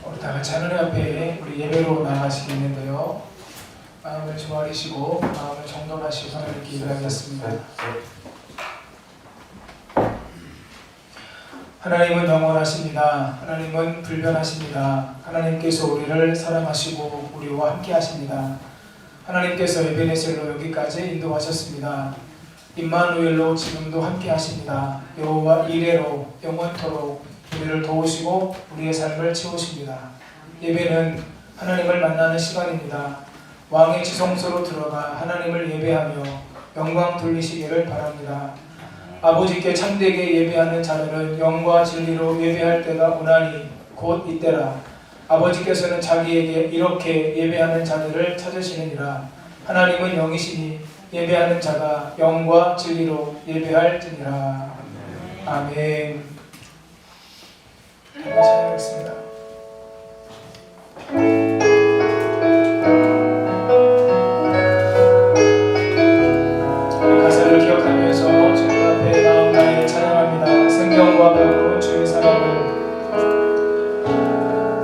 우리 다 같이 하나님 앞에 우리 예배로 나가시겠는데요. 마음을 조아리시고 마음을 정돈하시고 하나님께 기도하겠습니다. 하나님은 영원하십니다. 하나님은 불변하십니다. 하나님께서 우리를 사랑하시고 우리와 함께 하십니다. 하나님께서 에베네셀로 여기까지 인도하셨습니다. 임마누엘로 지금도 함께 하십니다. 여호와 이레로 영원토록 우리를 도우시고 우리의 삶을 채우십니다. 예배는 하나님을 만나는 시간입니다. 왕의 지성소로 들어가 하나님을 예배하며 영광 돌리시기를 바랍니다. 아버지께 참되게 예배하는 자들은 영과 진리로 예배할 때가 오나니 곧 이때라. 아버지께서는 자기에게 이렇게 예배하는 자들을 찾으시느니라. 하나님은 영이시니 예배하는 자가 영과 진리로 예배할지니라. 아멘. 찬양하겠습니다. 우리 가사를 기억하면서 주님 앞에 마음 다해 찬양합니다. 생명과 바꾸는 주의 사랑을,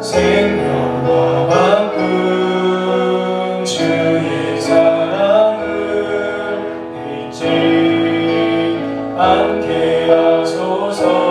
생명과 바꾼 주의 사랑을 잊지 않게 하소서.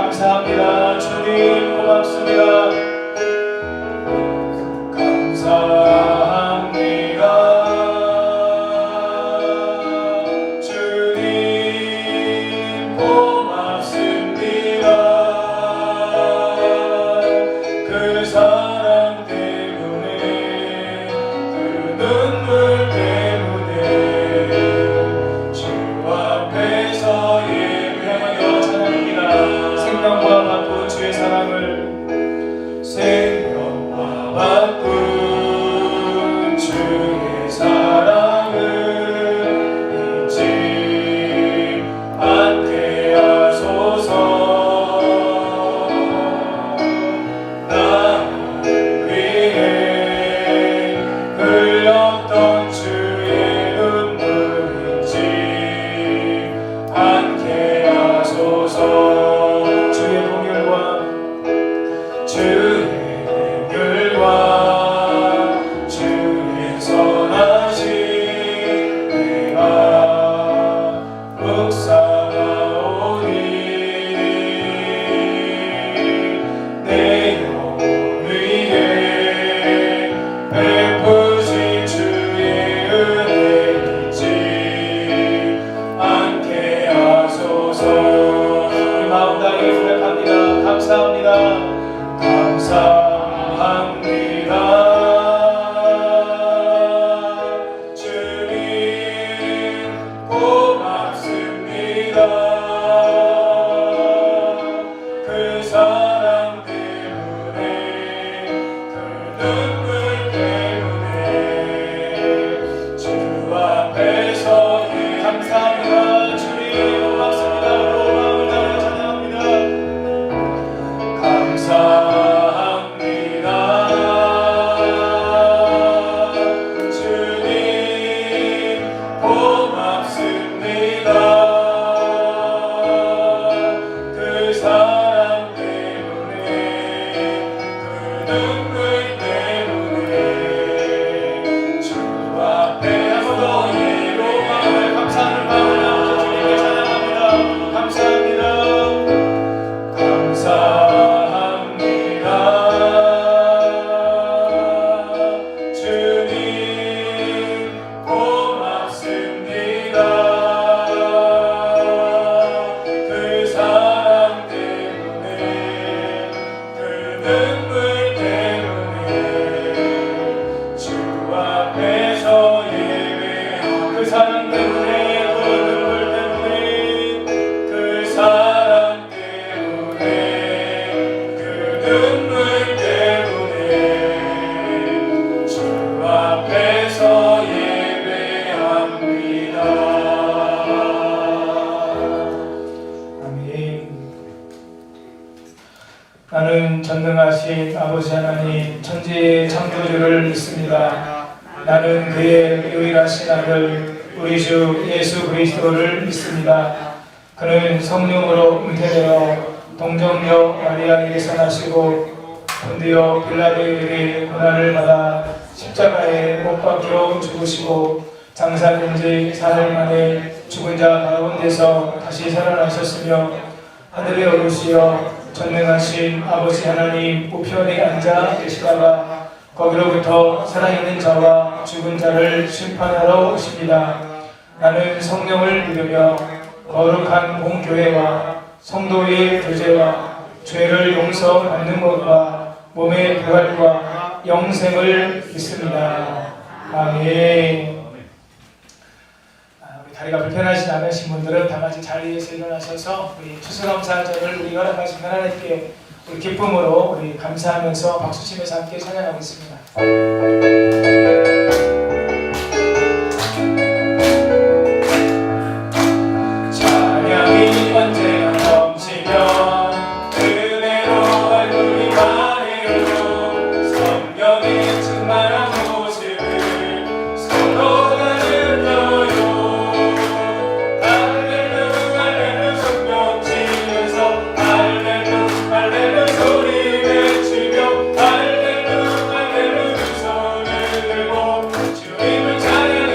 감사합니다. 주님 고맙습니다. 감사합니다. 주님 고맙습니다. 그 사랑 때문에 그 눈물 때문에 주 앞에서 예배하며 찬양합니다. 생명과 바꾼 주의 사랑을, 생명과 바꾼 주의 사랑을 잊지 않게 하소서. 나를 눈물 때문에 주 앞에서 예배하오. 그 사랑 때문에, 그 눈물 때문에, 그 사랑 때문에, 그 눈물 때문에 주 앞에서 예배합니다. 나는 전능하신 아버지 하나님 천지의 창조주를 믿습니다. 나는 그의 유일하신 아들 우리 주 예수 그리스도를 믿습니다. 그는 성령으로 잉태되어 동정녀 마리아에게서 나시고 본디오 빌라도에게 고난을 받아 십자가에 못 박혀 죽으시고 장사된 지 사흘 만에 죽은 자 가운데서 다시 살아나셨으며 하늘에 오르시어 전능하신 아버지 하나님 우편에 앉아 계시다가 거기로부터 살아있는 자와 죽은 자를 심판하러 오십니다. 나는 성령을 믿으며 거룩한 공교회와 성도의 교제와 죄를 용서받는 것과 몸의 부활과 영생을 믿습니다. 아멘. 다리가 불편하지 않으신 분들은 다 같이 자리에서 일어나셔서 우리 추수감사절을 우리 허락하신 하나님께 우리 기쁨으로 우리 감사하면서 박수치면서 함께 찬양하겠습니다. 찬양이 언제나 넘치면 은혜로 얼굴이 가리우고 성령이 충만한 모습을 서로가 주님을 찬양해.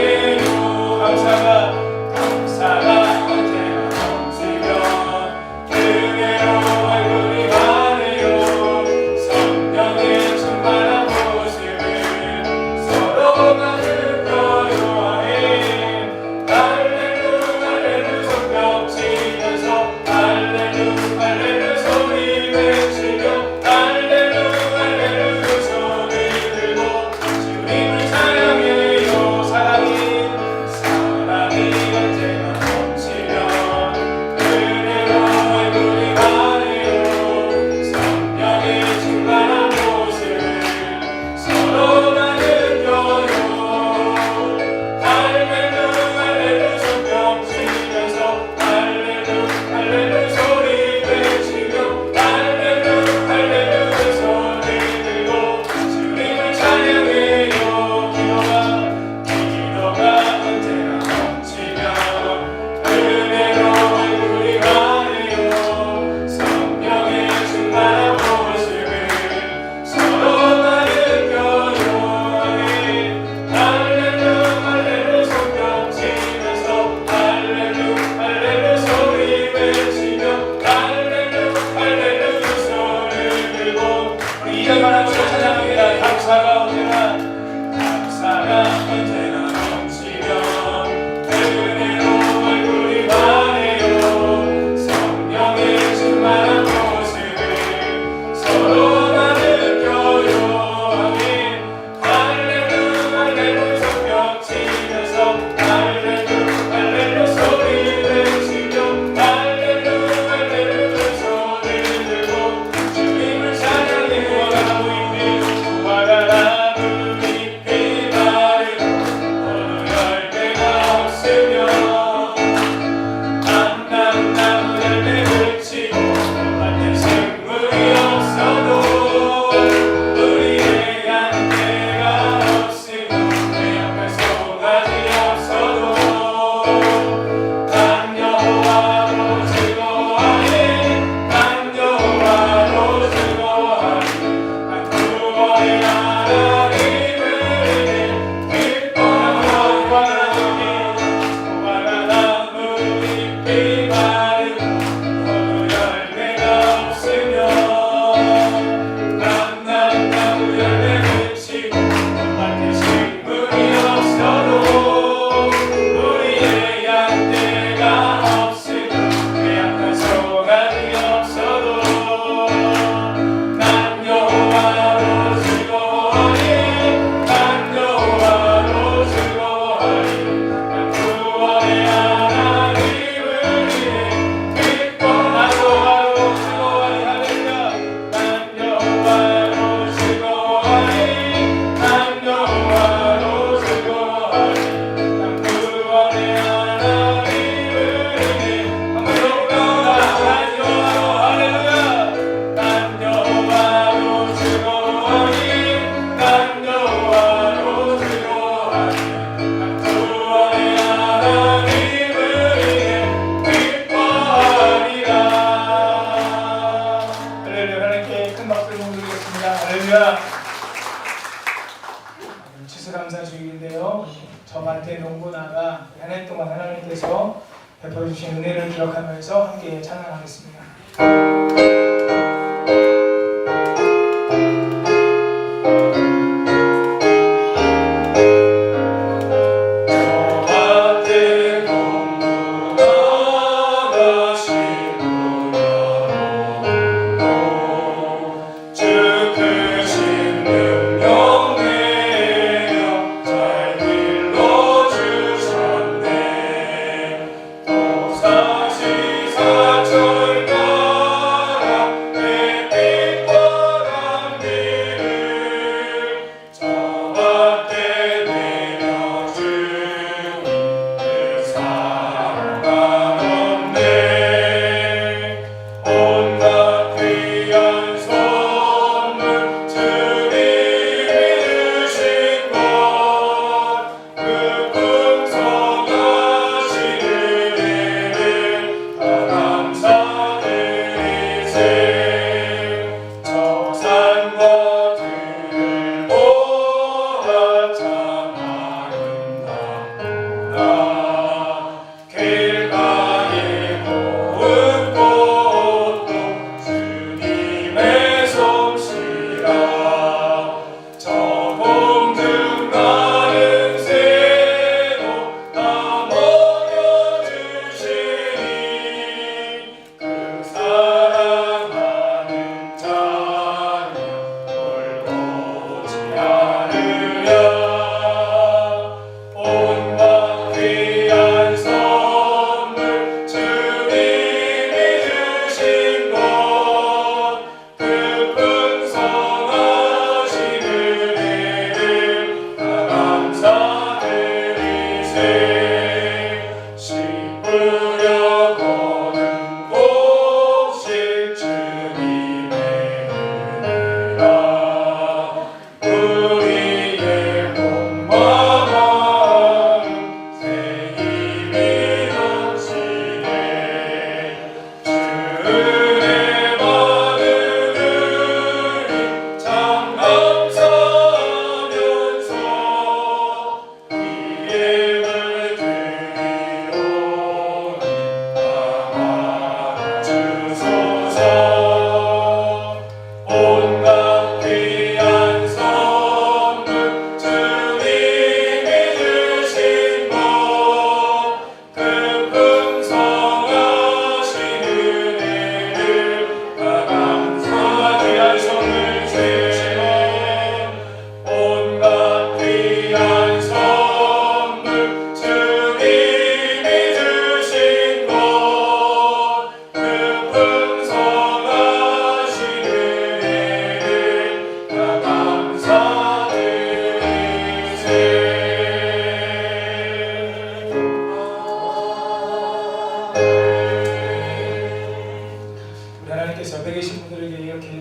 하겠습니다. 할렐루야. 추수감사주일인데요. 저한테 농구나가 한 해 동안 하나님께서 베풀어 주신 은혜를 기억하면서 함께 찬양하겠습니다.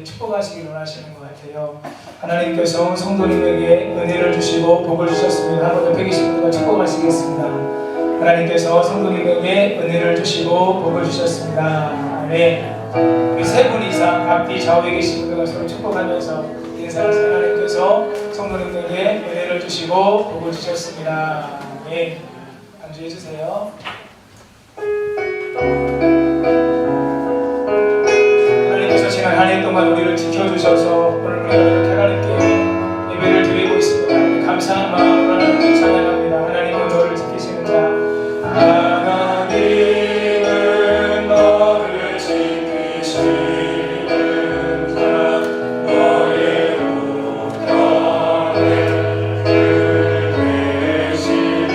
축복하시길 원하시는 것 같아요. 하나님께서 성도님에게 은혜를 주시고 복을 주셨습니다. 한번 옆에 계신 분들과 축복하시겠습니다. 하나님께서 성도님에게 은혜를 주시고 복을 주셨습니다. 아멘. 우리 세 분 이상 앞뒤 좌우에 계신 분들과 서로 축복하면서 인사하세요. 하나님께서 성도님에게 은혜를 주시고 복을 주셨습니다. 아멘. 반주해 주세요. 지난 한 해 동안 우리를 지켜주셔서 오늘 우리가 이렇게 하나님께 예배를 드리고 있습니다. 감사한 마음으로 하나님께 찬양합니다. 하나님은 너를 지키시는 자. 하나님은 너를 지키시는 자. 너의 우편을 되시니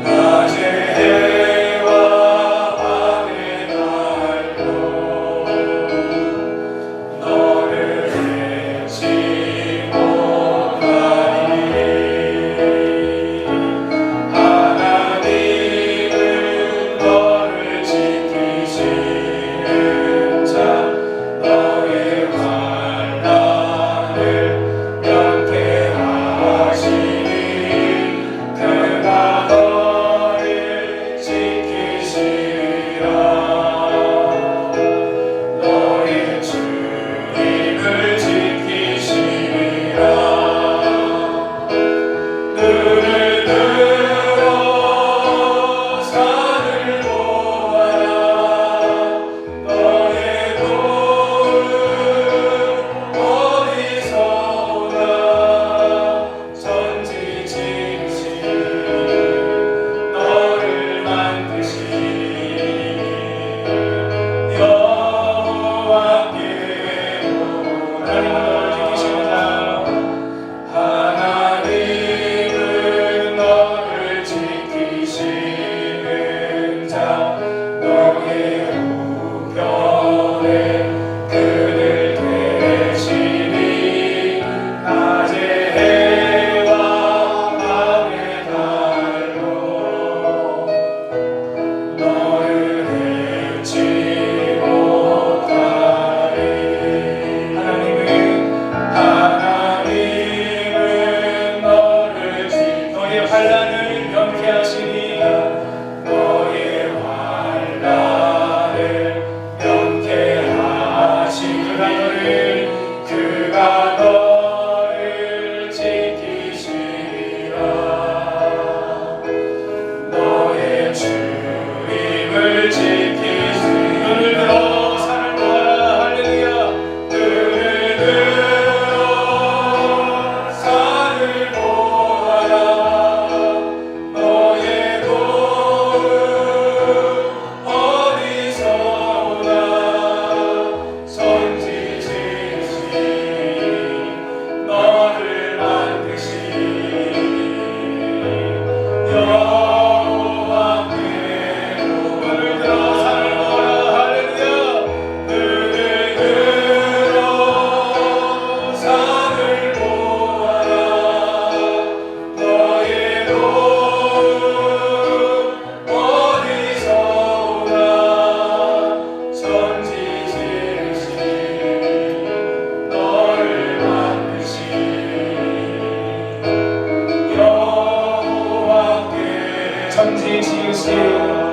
낮에 해와 밤에 달도 너를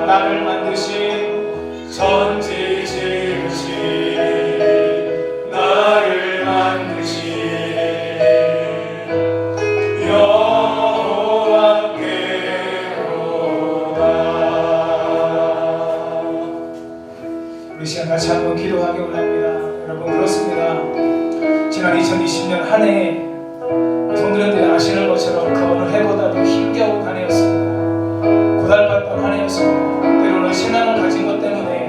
나를 만드신 천지 지으신 나를 만드신 우리 시간 같이 한번 기도하기 원합니다. 여러분, 그렇습니다. 지난 2020년 한 해 성도님들이 아시는 것처럼 그 어느 해보다도 힘겨운 한 해였습니다. 고달팠던 한 해였습니다. 때로는 신앙을 가진 것 때문에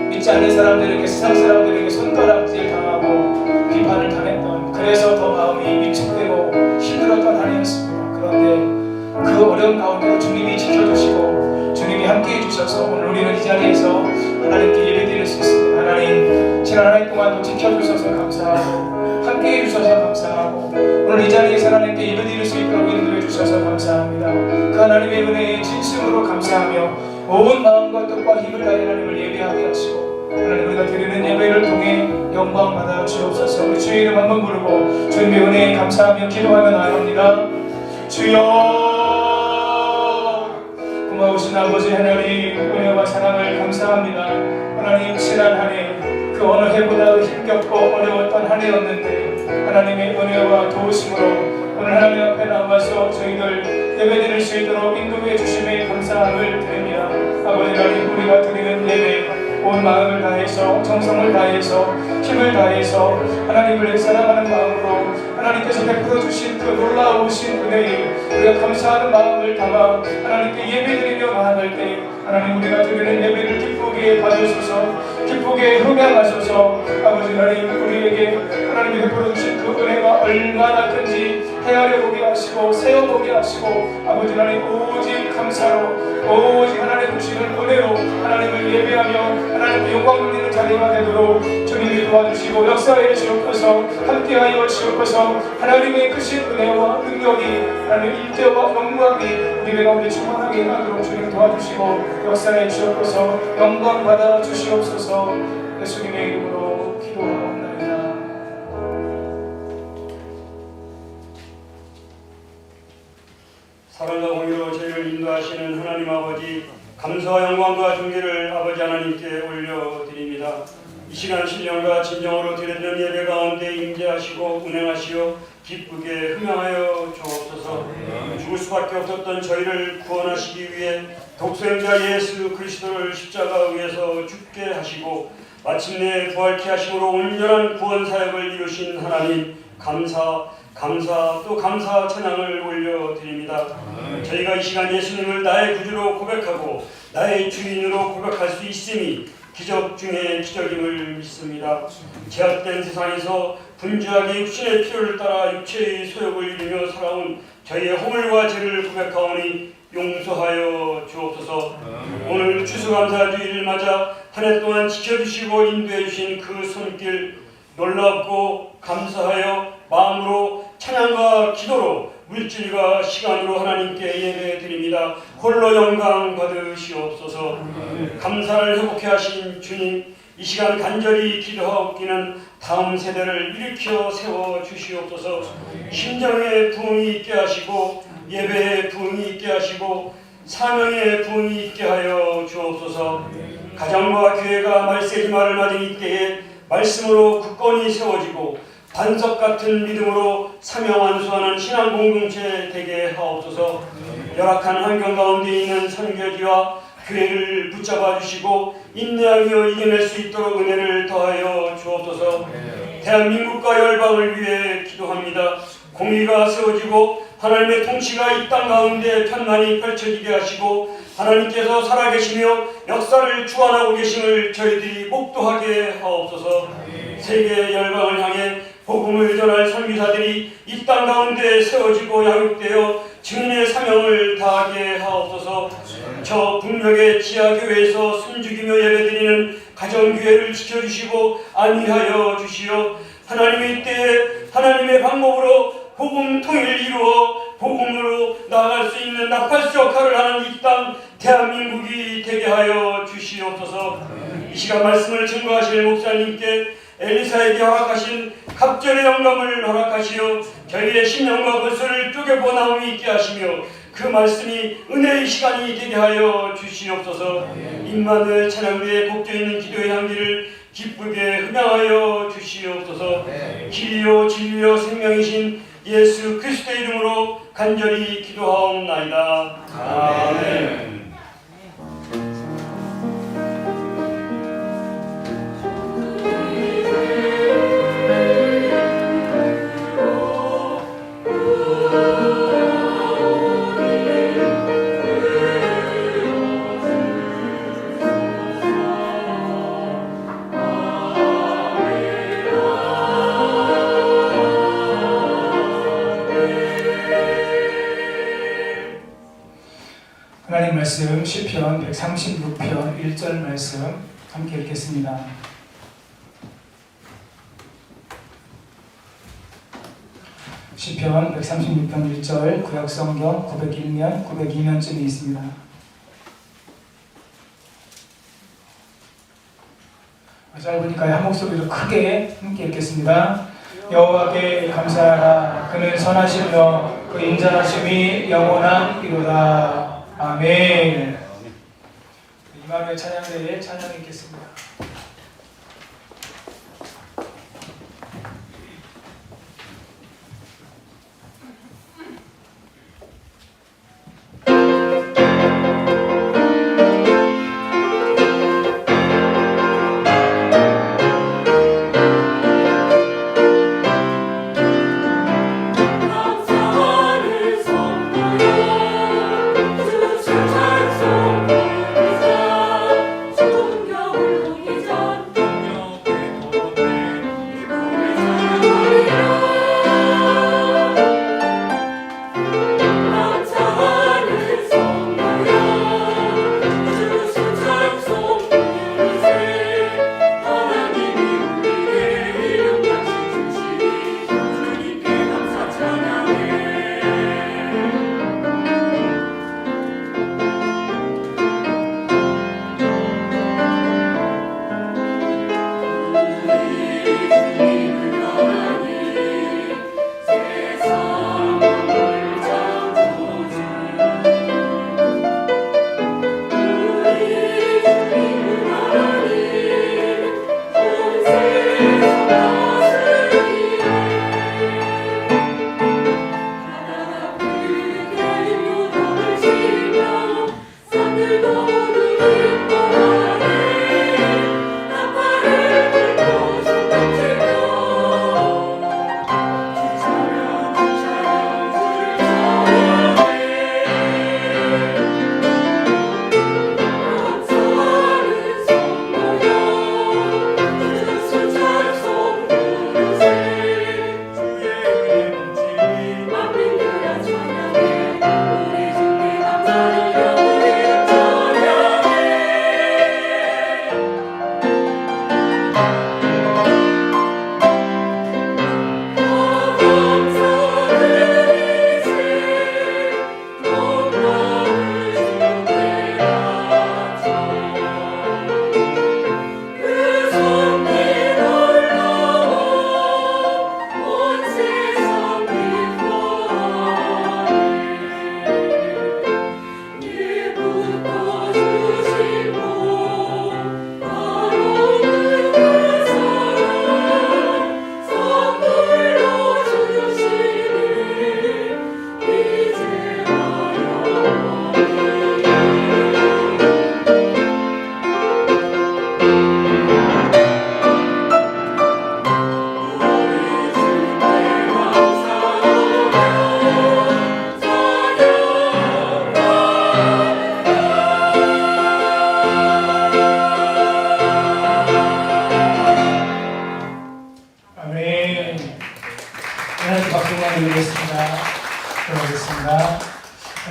믿지 않는 사람들에게, 세상 사람들에게 손가락질 당하고 비판을 당했던, 그래서 더 마음이 위축되고 힘들었던 한 해였습니다. 그런데 그 어려운 가운데도 주님이 지켜주시고 주님이 함께해 주셔서 오늘 우리는 이 자리에서 하나님께 예배드릴 수 있습니다. 하나님, 지난 한 해 동안도 지켜주셔서 감사하고 함께해 주셔서 감사하고 오늘 이 자리에서 하나님께 예배드릴 수 있도록 인도해 주셔서 감사합니다. 그 하나님의 은혜에 진심으로 감사하며 온 마음과 뜻과 힘을 다해 하나님을 예배하게 하시고 하나님, 우리가 드리는 예배를 통해 영광 받아 주옵소서. 우리 주의 이름 한번 부르고 주님의 은혜에 감사하며 기도하며 나아갑니다. 주여, 고마우신 아버지 하나님, 은혜와 사랑을 감사합니다. 하나님, 지난 한 해 그 어느 해보다 힘겹고 어려웠던 한 해였는데 하나님의 은혜와 도우심으로 오늘 하나님 앞에 나와서 저희들 예배드릴 수 있도록 인도해 주심에 감사함을 드립니다. 아버지 하나님, 우리가 드리는 예배 온 마음을 다해서 정성을 다해서 힘을 다해서 하나님을 사랑하는 마음으로 하나님께서 베풀어 주신 그 놀라우신 은혜에 우리가 감사하는 마음을 담아 하나님께 예배드리며 나아갈 때 하나님, 우리가 드리는 예배를 기쁘게 받으소서, 기쁘게 흠양하소서. 아버지 하나님, 우리에게 하나님이 베풀어 주신 그 은혜가 얼마나 큰지 헤아려 보게 하시고 세워보게 하시고 아버지 하나님, 오직 감사로 오직 하나님 주시는 은혜로 하나님을 예배하며 하나님께 영광 돌리는 자리가 되도록 주님이 도와주시고 역사해 주옵소서. 함께하여 주옵소서. 하나님의 크신 은혜와 능력이 하나님의 임재와 영광이 우리 가운데 충만하게 하도록 주님 도와주시고 역사해 주옵소서. 영광 받아 주시옵소서. 예수님의 이름으로 기도하옵나이다. 사랑과 공의로 저희를 인도하시는 하나님 아버지, 감사와 영광과 존귀를 아버지 하나님께 올려드립니다. 이 시간 신령과 진정으로 드리는 예배 가운데 임재하시고 운행하시어 기쁘게 흠양하여 주옵소서. 죽을 수밖에 없었던 저희를 구원하시기 위해 독생자 예수 그리스도를 십자가 위에서 죽게 하시고 마침내 부활케 하심으로 온전한 구원 사역을 이루신 하나님, 감사 또 감사 찬양을 올려드립니다. 저희가 이 시간 예수님을 나의 구주로 고백하고 나의 주인으로 고백할 수 있음이 기적 중에 기적임을 믿습니다. 제약된 세상에서 분주하게 육신의 필요를 따라 육체의 소욕을 이루며 살아온 저희의 허물과 죄를 고백하오니 용서하여 주옵소서. 오늘 추수감사주일을 맞아 한 해 동안 지켜주시고 인도해 주신 그 손길 놀랍고 감사하여 마음으로 찬양과 기도로 물질과 시간으로 하나님께 예배드립니다. 홀로 영광 받으시옵소서. 감사를 회복해 하신 주님, 이 시간 간절히 기도하옵기는 다음 세대를 일으켜 세워 주시옵소서. 심정의 부흥이 있게 하시고 예배의 부흥이 있게 하시고 사명의 부흥이 있게 하여 주옵소서. 가정과 교회가 말세지마를 맞은 이때에 말씀으로 굳건히 세워지고 반석 같은 믿음으로 사명 완수하는 신앙 공동체 되게 하옵소서. 열악한 환경 가운데 있는 선교지와 교회를 붙잡아 주시고 인내하며 이겨낼 수 있도록 은혜를 더하여 주옵소서. 대한민국과 열방을 위해 기도합니다. 공의가 세워지고 하나님의 통치가 이 땅 가운데 편만히 펼쳐지게 하시고 하나님께서 살아계시며 역사를 주관하고 계심을 저희들이 목도하게 하옵소서. 세계 열방을 향해 복음을 전할 선교사들이 이 땅 가운데 세워지고 양육되어 증인의 사명을 다하게 하옵소서. 저 북녘의 지하교회에서 숨죽이며 예배드리는 가정교회를 지켜주시고 안위하여 주시어 하나님의 때에 하나님의 방법으로 복음 통일을 이루어 복음으로 나아갈 수 있는 나팔수 역할을 하는 이 땅 대한민국이 되게 하여 주시옵소서. 이 시간 말씀을 증거하실 목사님께 엘리사에게 허락하신 갑절의 영감을 허락하시어 저희의 심령과 골수를 쪼개보 나옴이 있게 하시며 그 그 말씀이 은혜의 시간이 되게 하여 주시옵소서. 임마누엘 찬양대에 곡져 있는 기도의 향기를 기쁘게 흠양하여 주시옵소서. 길이요 진리요 생명이신 예수 그리스도의 이름으로 간절히 기도하옵나이다. 아멘. 하나님 말씀 시편 136편 1절 말씀 함께 읽겠습니다. 시편 136편 1절 구약성경 901면 902면쯤에 있습니다. 짧으니까 한 목소리로 크게 함께 읽겠습니다. 여호와께 감사하라. 그는 선하시며 그 인자하심이 영원하리로다. 아멘. 이맘의 찬양대에 찬양 읽겠습니다.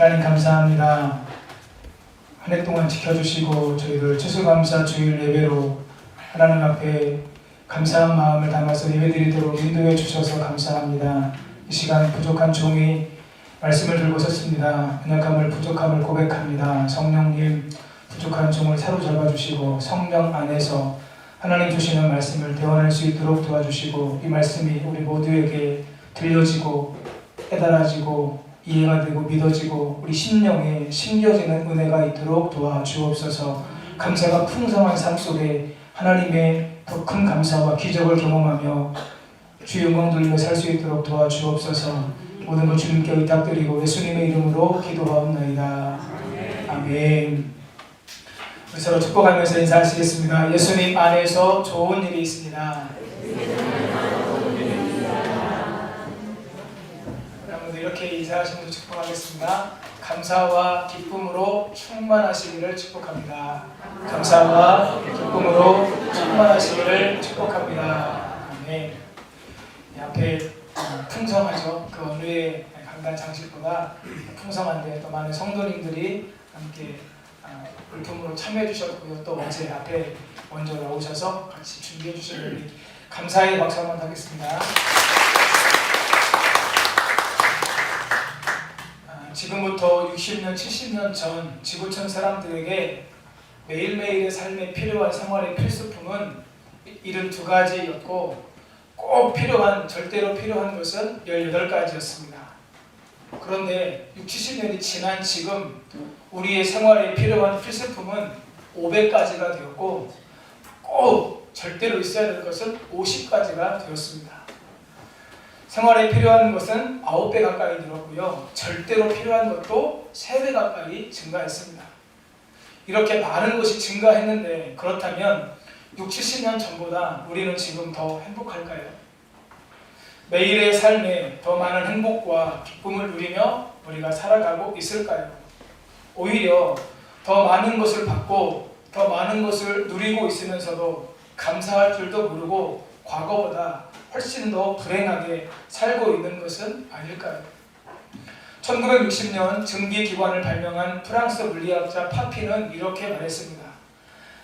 하나님 감사합니다. 한 해 동안 지켜주시고 저희들 추수감사 주일 예배로 하나님 앞에 감사한 마음을 담아서 예배드리도록 인도해 주셔서 감사합니다. 이 시간 부족한 종이 말씀을 들고 섰습니다. 연약함을 부족함을 고백합니다. 성령님 부족한 종을 사로잡아 주시고 성령 안에서 하나님 주시는 말씀을 대원할 수 있도록 도와주시고 이 말씀이 우리 모두에게 들려지고 깨달아지고 이해가 되고 믿어지고 우리 심령에 심겨지는 은혜가 있도록 도와주옵소서. 감사가 풍성한 삶 속에 하나님의 더 큰 감사와 기적을 경험하며 주 영광 돌리며 살 수 있도록 도와주옵소서. 모든 것 주님께 의탁드리고 예수님의 이름으로 기도하옵나이다. 아멘. 우리 서로 축복하면서 인사하시겠습니다. 예수님 안에서 좋은 일이 있습니다. 여러분들 이렇게 인사하시면서 축복하겠습니다. 감사와 기쁨으로 충만하시기를 축복합니다. 감사와 기쁨으로 충만하시기를 축복합니다. 아멘. 이 앞에 풍성하죠. 그 어느 강단 장식보다 풍성한데 또 많은 성도님들이 함께 물품으로 참여해 주셨고요. 또 어제 앞에 먼저 나오셔서 같이 준비해 주신 감사의 박수 한번 하겠습니다. 지금부터 60년, 70년 전 지구촌 사람들에게 매일매일의 삶에 필요한 생활의 필수품은 72가지였고 꼭 필요한, 절대로 필요한 것은 18가지였습니다. 그런데 60, 70년이 지난 지금 우리의 생활에 필요한 필수품은 500가지가 되었고 꼭 절대로 있어야 될 것은 50가지가 되었습니다. 생활에 필요한 것은 9배 가까이 늘었고요. 절대로 필요한 것도 3배 가까이 증가했습니다. 이렇게 많은 것이 증가했는데 그렇다면 60, 70년 전보다 우리는 지금 더 행복할까요? 매일의 삶에 더 많은 행복과 기쁨을 누리며 우리가 살아가고 있을까요? 오히려 더 많은 것을 받고 더 많은 것을 누리고 있으면서도 감사할 줄도 모르고 과거보다 훨씬 더 불행하게 살고 있는 것은 아닐까요? 1960년 증기기관을 발명한 프랑스 물리학자 파피는 이렇게 말했습니다.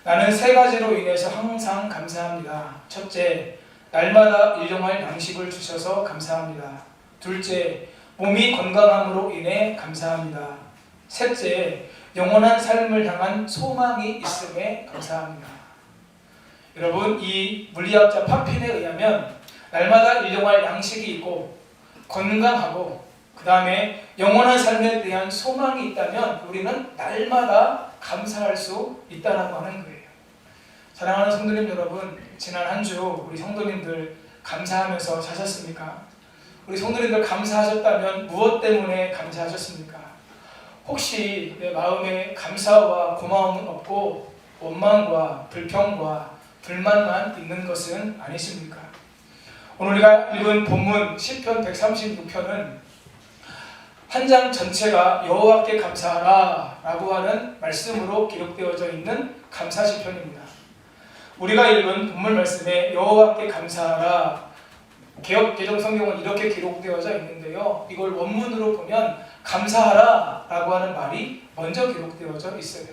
나는 3가지로 인해서 항상 감사합니다. 첫째, 날마다 일용할 양식을 주셔서 감사합니다. 둘째, 몸이 건강함으로 인해 감사합니다. 셋째, 영원한 삶을 향한 소망이 있음에 감사합니다. 여러분, 이 물리학자 파핀에 의하면 날마다 일용할 양식이 있고 건강하고 그 다음에 영원한 삶에 대한 소망이 있다면 우리는 날마다 감사할 수 있다고 하는 거예요. 사랑하는 성도님 여러분, 지난 한 주 우리 성도님들 감사하면서 사셨습니까? 우리 성도님들 감사하셨다면 무엇 때문에 감사하셨습니까? 혹시 내 마음에 감사와 고마움은 없고 원망과 불평과 불만만 있는 것은 아니십니까? 오늘 우리가 읽은 본문 시편 136편은 한 장 전체가 여호와께 감사하라 라고 하는 말씀으로 기록되어져 있는 감사시편입니다. 우리가 읽은 본문 말씀에 여호와께 감사하라, 개역개정성경은 이렇게 기록되어져 있는데요. 이걸 원문으로 보면 감사하라 라고 하는 말이 먼저 기록되어져 있어요.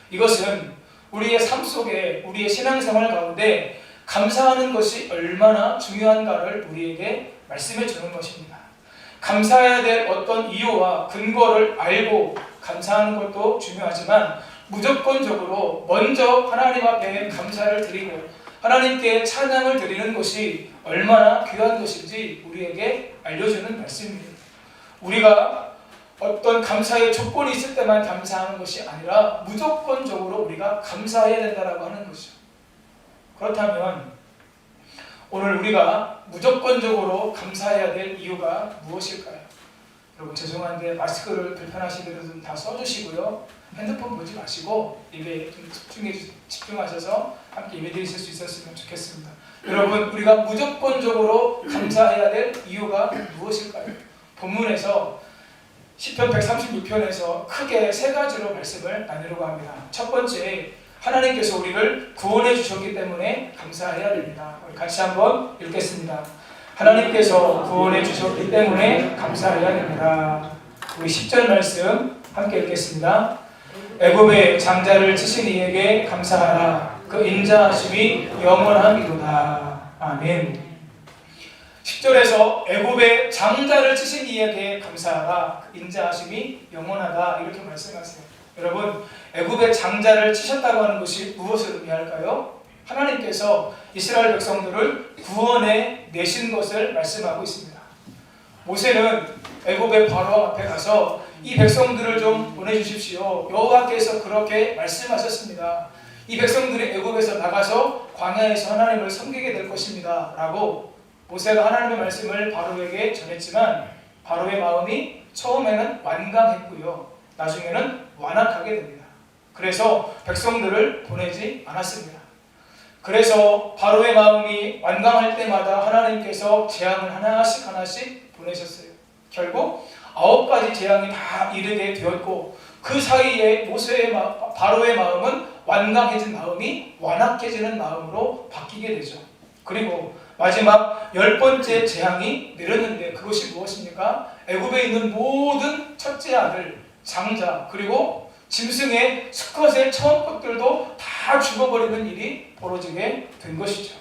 이것은 우리의 삶 속에, 우리의 신앙생활 가운데 감사하는 것이 얼마나 중요한가를 우리에게 말씀해 주는 것입니다. 감사해야 될 어떤 이유와 근거를 알고 감사하는 것도 중요하지만 무조건적으로 먼저 하나님 앞에 감사를 드리고 하나님께 찬양을 드리는 것이 얼마나 귀한 것인지 우리에게 알려주는 말씀입니다. 우리가 어떤 감사의 조건이 있을 때만 감사하는 것이 아니라 무조건적으로 우리가 감사해야 된다고 하는 것이죠. 그렇다면 오늘 우리가 무조건적으로 감사해야 될 이유가 무엇일까요? 여러분 죄송한데 마스크를 불편하신 분들은 다 써주시고요. 핸드폰 보지 마시고 예배에 좀 집중하셔서 함께 예배 드리실 수 있었으면 좋겠습니다. 여러분 우리가 무조건적으로 감사해야 될 이유가 무엇일까요? 본문에서 시편 136편에서 크게 3가지로 말씀을 나누려고 합니다. 첫 번째, 하나님께서 우리를 구원해 주셨기 때문에 감사해야 됩니다. 우리 같이 한번 읽겠습니다. 하나님께서 구원해 주셨기 때문에 감사해야 됩니다. 우리 10절 말씀 함께 읽겠습니다. 애굽의 장자를 치신 이에게 감사하라. 그 인자하심이 영원함이로다. 아멘. 10절에서 애굽의 장자를 치신 이에게 감사하라. 그 인자하심이 영원하다. 이렇게 말씀하세요. 여러분, 애굽의 장자를 치셨다고 하는 것이 무엇을 의미할까요? 하나님께서 이스라엘 백성들을 구원해 내신 것을 말씀하고 있습니다. 모세는 애굽의 바로 앞에 가서 이 백성들을 좀 보내주십시오. 여호와께서 그렇게 말씀하셨습니다. 이 백성들이 애굽에서 나가서 광야에서 하나님을 섬기게 될 것입니다 라고 모세가 하나님의 말씀을 바로에게 전했지만 바로의 마음이 처음에는 완강했고요, 나중에는 완악하게 됩니다. 그래서 백성들을 보내지 않았습니다. 그래서 바로의 마음이 완강할 때마다 하나님께서 재앙을 하나씩 보내셨어요. 결국 9가지 재앙이 다 이르게 되었고, 그 사이에 바로의 마음은 완강해진 마음이 완악해지는 마음으로 바뀌게 되죠. 그리고 마지막 10번째 재앙이 내렸는데 그것이 무엇입니까? 애굽에 있는 모든 첫째 아들, 장자, 그리고 짐승의 수컷의 처음 것들도 다 죽어버리는 일이 벌어지게 된 것이죠.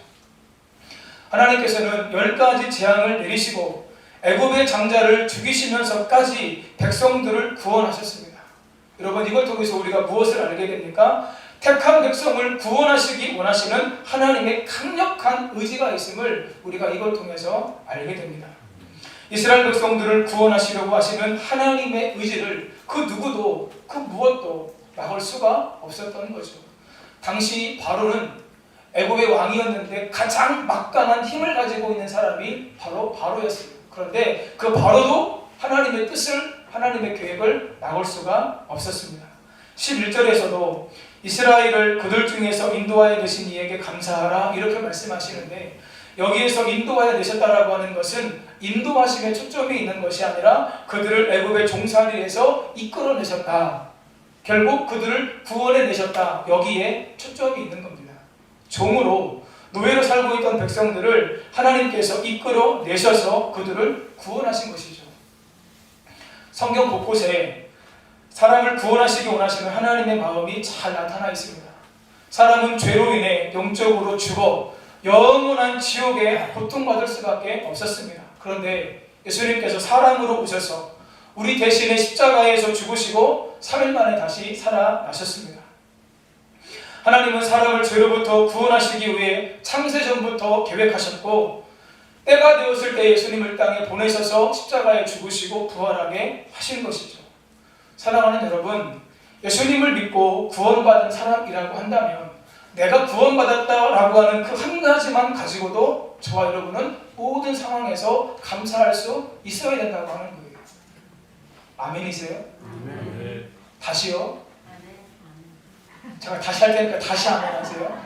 하나님께서는 10가지 재앙을 내리시고 애굽의 장자를 죽이시면서까지 백성들을 구원하셨습니다. 여러분, 이걸 통해서 우리가 무엇을 알게 됩니까? 택한 백성을 구원하시기 원하시는 하나님의 강력한 의지가 있음을 우리가 이걸 통해서 알게 됩니다. 이스라엘 백성들을 구원하시려고 하시는 하나님의 의지를 그 누구도 그 무엇도 막을 수가 없었던 거죠. 당시 바로는 애굽의 왕이었는데 가장 막강한 힘을 가지고 있는 사람이 바로 바로였어요. 그런데 그 바로도 하나님의 뜻을, 하나님의 계획을 막을 수가 없었습니다. 11절에서도 이스라엘을 그들 중에서 인도하여 내신 이에게 감사하라 이렇게 말씀하시는데, 여기에서 인도하여 내셨다라고 하는 것은 인도하심에 초점이 있는 것이 아니라 그들을 애굽의 종살이에서 이끌어내셨다, 결국 그들을 구원해내셨다, 여기에 초점이 있는 겁니다. 종으로 노예로 살고 있던 백성들을 하나님께서 이끌어내셔서 그들을 구원하신 것이죠. 성경 곳곳에 사람을 구원하시기 원하시는 하나님의 마음이 잘 나타나 있습니다. 사람은 죄로 인해 영적으로 죽어 영원한 지옥에 고통받을 수밖에 없었습니다. 그런데 예수님께서 사람으로 오셔서 우리 대신에 십자가에서 죽으시고 3일 만에 다시 살아나셨습니다. 하나님은 사람을 죄로부터 구원하시기 위해 창세전부터 계획하셨고, 때가 되었을 때 예수님을 땅에 보내셔서 십자가에 죽으시고 부활하게 하신 것이죠. 사랑하는 여러분, 예수님을 믿고 구원받은 사람이라고 한다면 내가 구원받았다라고 하는 그 한 가지만 가지고도 저와 여러분은 모든 상황에서 감사할 수 있어야 된다고 하는 거예요. 아멘이세요? 아멘. 다시요? 제가 다시 할 테니까 다시 아멘 하세요.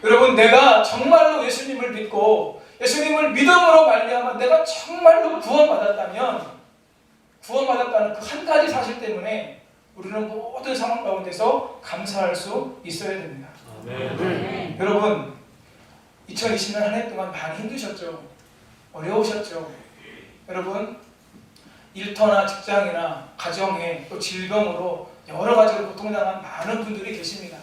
여러분, 내가 정말로 예수님을 믿고 예수님을 믿음으로 말미암아 내가 정말로 구원받았다면, 구원받았다는 그 한 가지 사실 때문에 우리는 모든 상황 가운데서 감사할 수 있어야 됩니다. 아멘. 여러분, 2020년 한 해 동안 많이 힘드셨죠? 어려우셨죠? 여러분, 일터나 직장이나 가정에 또 질병으로 여러 가지로 고통당한 많은 분들이 계십니다.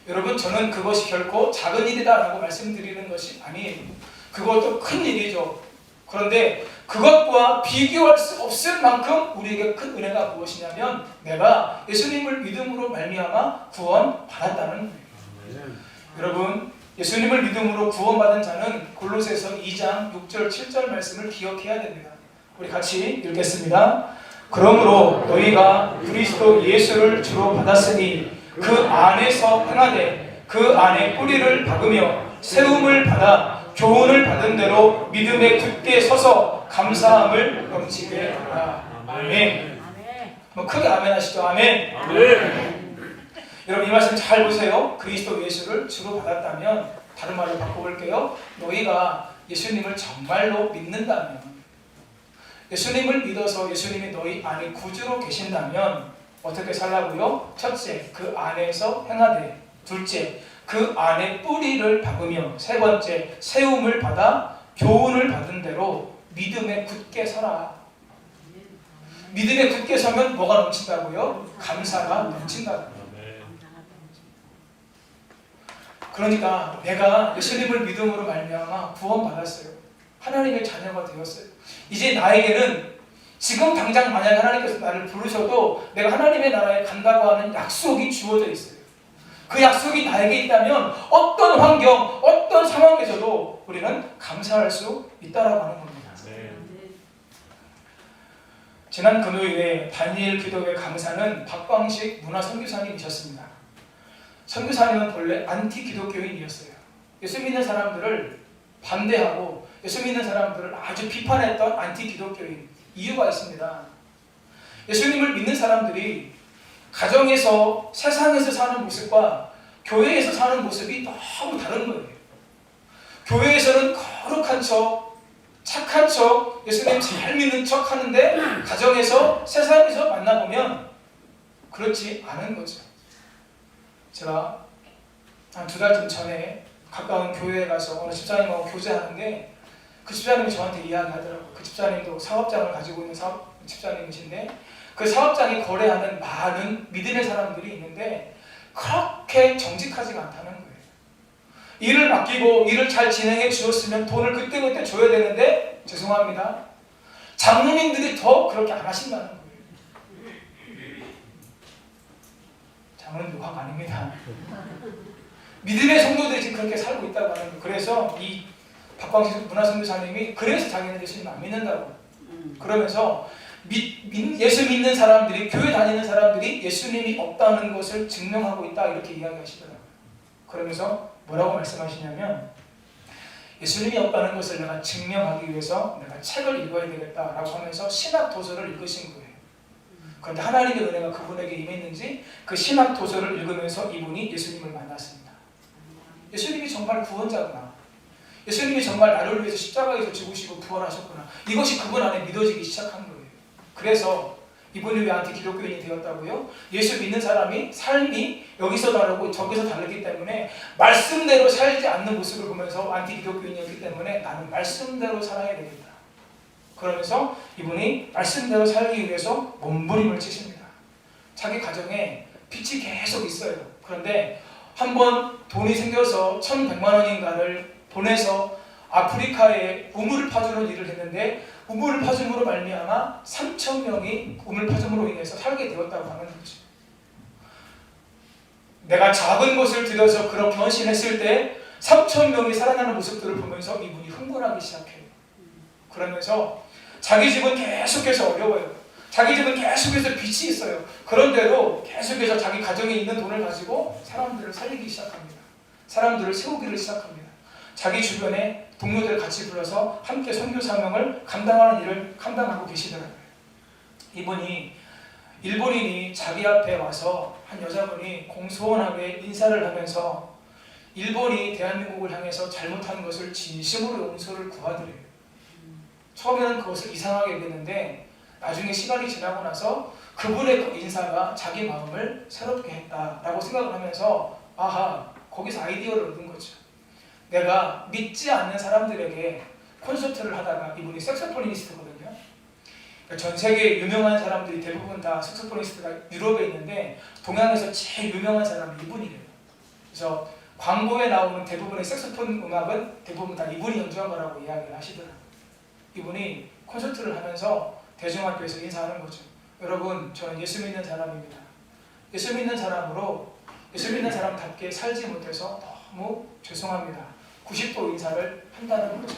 여러분, 저는 그것이 결코 작은 일이다라고 말씀드리는 것이 아니에요. 그것도 큰 일이죠. 그런데 그것과 비교할 수 없을 만큼 우리에게 큰 은혜가 무엇이냐면 내가 예수님을 믿음으로 말미암아 구원받았다는 거예요. 여러분, 예수님을 믿음으로 구원받은 자는 골로새서 2장 6절 7절 말씀을 기억해야 됩니다. 우리 같이 읽겠습니다. 그러므로 너희가 그리스도 예수를 주로 받았으니 그 안에서 행하되 그 안에 뿌리를 박으며 세움을 받아 교훈을 받은 대로 믿음에 굳게 서서 감사함을 넘치게 하라. 아멘. 크게 아멘 하시죠. 아멘. 아멘. 여러분, 이 말씀 잘 보세요. 그리스도 예수를 주로 받았다면, 다른 말로 바꿔볼게요. 너희가 예수님을 정말로 믿는다면, 예수님을 믿어서 예수님이 너희 안에 구주로 계신다면 어떻게 살라고요? 첫째, 그 안에서 행하되, 둘째, 그 안에 뿌리를 박으며, 세 번째, 세움을 받아 교훈을 받은 대로 믿음에 굳게 서라. 믿음에 굳게 서면 뭐가 넘친다고요? 감사가 넘친다고요. 그러니까 내가 예수님을 믿음으로 말미암아 구원받았어요. 하나님의 자녀가 되었어요. 이제 나에게는 지금 당장 만약에 하나님께서 나를 부르셔도 내가 하나님의 나라에 간다고 하는 약속이 주어져 있어요. 그 약속이 나에게 있다면 어떤 환경, 어떤 상황에서도 우리는 감사할 수 있다라고 하는 겁니다. 지난 금요일에 다니엘 기도회 강사는 박광식 문화선교사님이셨습니다. 선교사님은 본래 안티 기독교인이었어요. 예수 믿는 사람들을 반대하고 예수 믿는 사람들을 아주 비판했던 안티 기독교인. 이유가 있습니다. 예수님을 믿는 사람들이 가정에서 세상에서 사는 모습과 교회에서 사는 모습이 너무 다른 거예요. 교회에서는 거룩한 척, 착한 척, 예수님 잘 믿는 척 하는데 가정에서 세상에서 만나보면 그렇지 않은 거죠. 제가 한 2달쯤 전에 가까운 교회에 가서 어느 집사님하고 교제하는데 그 집사님이 저한테 이야기하더라고요. 그 집사님도 사업장을 가지고 있는 집사님이신데 그 사업장이 거래하는 많은 믿음의 사람들이 있는데 그렇게 정직하지가 않다는 거예요. 일을 맡기고 일을 잘 진행해 주었으면 돈을 그때그때 줘야 되는데 죄송합니다. 장로님들이 더 그렇게 안 하신다는 거예요. 장로님 욕한 거 아닙니다. 믿음의 성도들이 지금 그렇게 살고 있다고 하는 거예요. 그래서 이 박광식 문화선교사님이 그래서 자기는 예수님 안 믿는다고 그러면서 예수 믿는 사람들이 교회 다니는 사람들이 예수님이 없다는 것을 증명하고 있다 이렇게 이야기하시더라고요. 그러면서 뭐라고 말씀하시냐면 예수님이 없다는 것을 내가 증명하기 위해서 내가 책을 읽어야 되겠다라고 하면서 신학 도서를 읽으신 거예요. 그런데 하나님의 은혜가 그분에게 임했는지 그 신학 도서를 읽으면서 이분이 예수님을 만났습니다. 예수님이 정말 구원자구나. 예수님이 정말 나를 위해서 십자가에서 죽으시고 부활하셨구나. 이것이 그분 안에 믿어지기 시작한 거예요. 그래서 이분이 왜 안티 기독교인이 되었다고요? 예수 믿는 사람이 삶이 여기서 다르고 저기서 다르기 때문에 말씀대로 살지 않는 모습을 보면서 안티 기독교인이었기 때문에 나는 말씀대로 살아야 되겠다. 그러면서 이분이 말씀대로 살기 위해서 몸부림을 치십니다. 자기 가정에 빚이 계속 있어요. 그런데 한번 돈이 생겨서 1,100만 원인가를 보내서 아프리카에 우물을 파주는 일을 했는데 우물을 파줌으로 말미암아 3,000명이 우물 파줌으로 인해서 살게 되었다고 하는 거죠. 내가 작은 것을 들여서 그렇게 헌신했을 때 3,000명이 살아나는 모습들을 보면서 이분이 흥분하기 시작해요. 그러면서 자기 집은 계속해서 어려워요. 자기 집은 계속해서 빚이 있어요. 그런데도 계속해서 자기 가정에 있는 돈을 가지고 사람들을 살리기 시작합니다. 사람들을 세우기를 시작합니다. 자기 주변에 동료들을 같이 불러서 함께 선교 사명을 감당하는 일을 감당하고 계시더라고요. 이분이 일본인이 자기 앞에 와서 한 여자분이 공손하게 인사를 하면서 일본이 대한민국을 향해서 잘못한 것을 진심으로 용서를 구하더래요. 처음에는 그것을 이상하게 여겼는데 나중에 시간이 지나고 나서 그분의 그 인사가 자기 마음을 새롭게 했다라고 생각을 하면서 아하, 거기서 아이디어를 얻은 거죠. 내가 믿지 않는 사람들에게 콘서트를 하다가 이분이 색소포니스트거든요. 전 세계 유명한 사람들이 대부분 다 색소포니스트가 유럽에 있는데 동양에서 제일 유명한 사람이 이분이래요. 그래서 광고에 나오는 대부분의 색소폰 음악은 대부분 다 이분이 연주한 거라고 이야기를 하시더라고요. 이분이 콘서트를 하면서 대중학교에서 인사하는 거죠. 여러분, 저는 예수 믿는 사람입니다. 예수 믿는 사람으로 예수 믿는 사람답게 살지 못해서 너무 죄송합니다. 90도 인사를 한다는 거죠.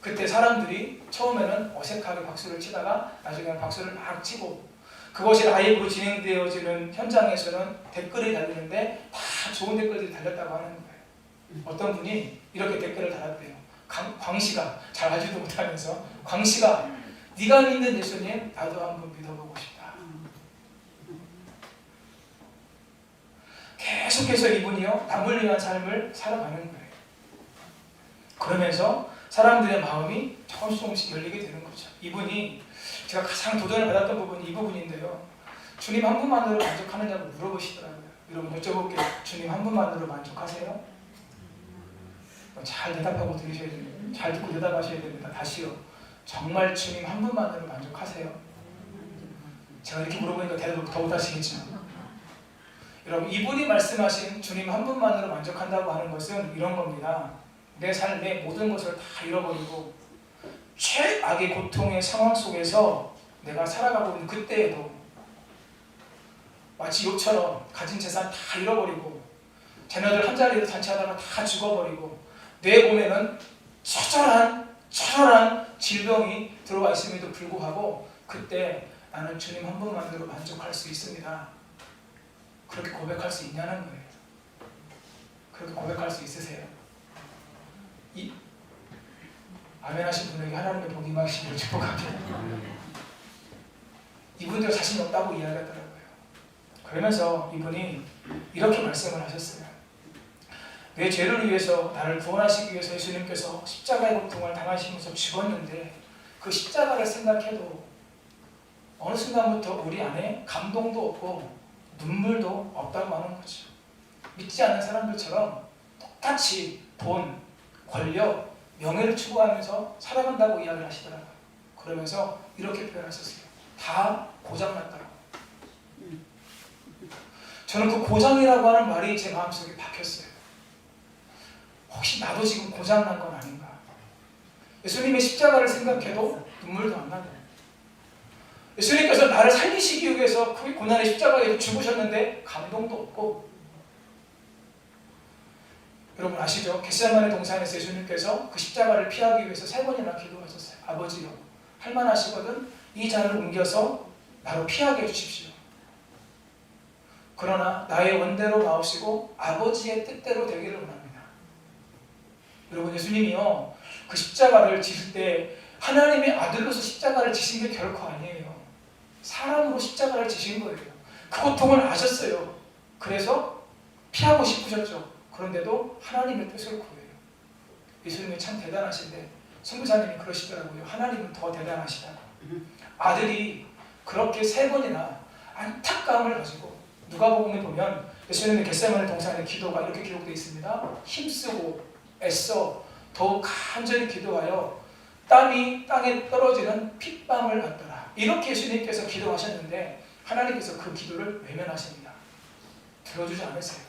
그때 사람들이 처음에는 어색하게 박수를 치다가 나중에는 박수를 막 치고 그것이 라이브로 진행되어지는 현장에서는 댓글이 달리는데 다 좋은 댓글들이 달렸다고 하는 거예요. 어떤 분이 이렇게 댓글을 달았대요. 광씨가 잘하지도 못하면서 광씨가 네가 믿는 예수님 나도 한번 믿어보고 싶다. 계속해서 이분이요 남을 위한 삶을 살아가는 거예요. 그러면서 사람들의 마음이 조금씩 열리게 되는 거죠. 이분이 제가 가장 도전을 받았던 부분이 이 부분인데요. 주님 한 분만으로 만족하느냐고 물어보시더라고요. 여러분 여쭤볼게요. 주님 한 분만으로 만족하세요? 잘 대답하고 들으셔야 됩니다. 잘 듣고 대답하셔야 됩니다. 다시요. 정말 주님 한 분만으로 만족하세요? 제가 이렇게 물어보니까 대답을 더 못하시겠지만 여러분 이분이 말씀하신 주님 한 분만으로 만족한다고 하는 것은 이런 겁니다. 내 삶의 모든 것을 다 잃어버리고 최악의 고통의 상황 속에서 내가 살아가고 있는 그때에도 마치 욥처럼 가진 재산 다 잃어버리고 자녀들 한 자리로 잔치하다가 다 죽어버리고 내 몸에는 처절한 질병이 들어와 있음에도 불구하고 그때 나는 주님 한 분만으로 만족할 수 있습니다. 그렇게 고백할 수 있냐는 거예요. 그렇게 고백할 수 있으세요? 아멘 하신 분에게 하나님의 복이 임하시기를 축복합니다. 이분들 자신이 없다고 이야기하더라고요. 그러면서 이분이 이렇게 말씀을 하셨어요. 내 죄를 위해서 나를 구원하시기 위해서 예수님께서 십자가의 고통을 당하시면서 죽었는데 그 십자가를 생각해도 어느 순간부터 우리 안에 감동도 없고 눈물도 없다고 하는 거죠. 믿지 않는 사람들처럼 똑같이 돈, 권력, 명예를 추구하면서 살아간다고 이야기를 하시더라고요. 그러면서 이렇게 표현하셨어요. 다 고장났다고. 저는 그 고장이라고 하는 말이 제 마음속에 박혔어요. 혹시 나도 지금 고장난 건 아닌가? 예수님의 십자가를 생각해도 눈물도 안 나고, 예수님께서 나를 살리시기 위해서 그 고난의 십자가에 죽으셨는데 감동도 없고, 여러분 아시죠? 겟세마네 동산에서 예수님께서 그 십자가를 피하기 위해서 3번이나 기도하셨어요. 아버지요, 할만하시거든 이 잔을 옮겨서 나로 피하게 해주십시오. 그러나 나의 원대로 나오시고 아버지의 뜻대로 되기를 원합니다. 여러분 예수님이요, 그 십자가를 지실 때 하나님의 아들로서 십자가를 지신 게 결코 아니에요. 사람으로 십자가를 지신 거예요. 그 고통을 아셨어요. 그래서 피하고 싶으셨죠. 그런데도 하나님의 뜻을 구해요. 예수님이 참 대단하신데 선교사님이 그러시더라고요. 하나님은 더 대단하시다고. 아들이 그렇게 3번이나 안타까움을 가지고, 누가복음에 보면 예수님의 겟세마네 동산의 기도가 이렇게 기록되어 있습니다. 힘쓰고 애써 더욱 간절히 기도하여 땀이 땅에 떨어지는 핏방울 같더라. 이렇게 예수님께서 기도하셨는데 하나님께서 그 기도를 외면하십니다. 들어주지 않으세요.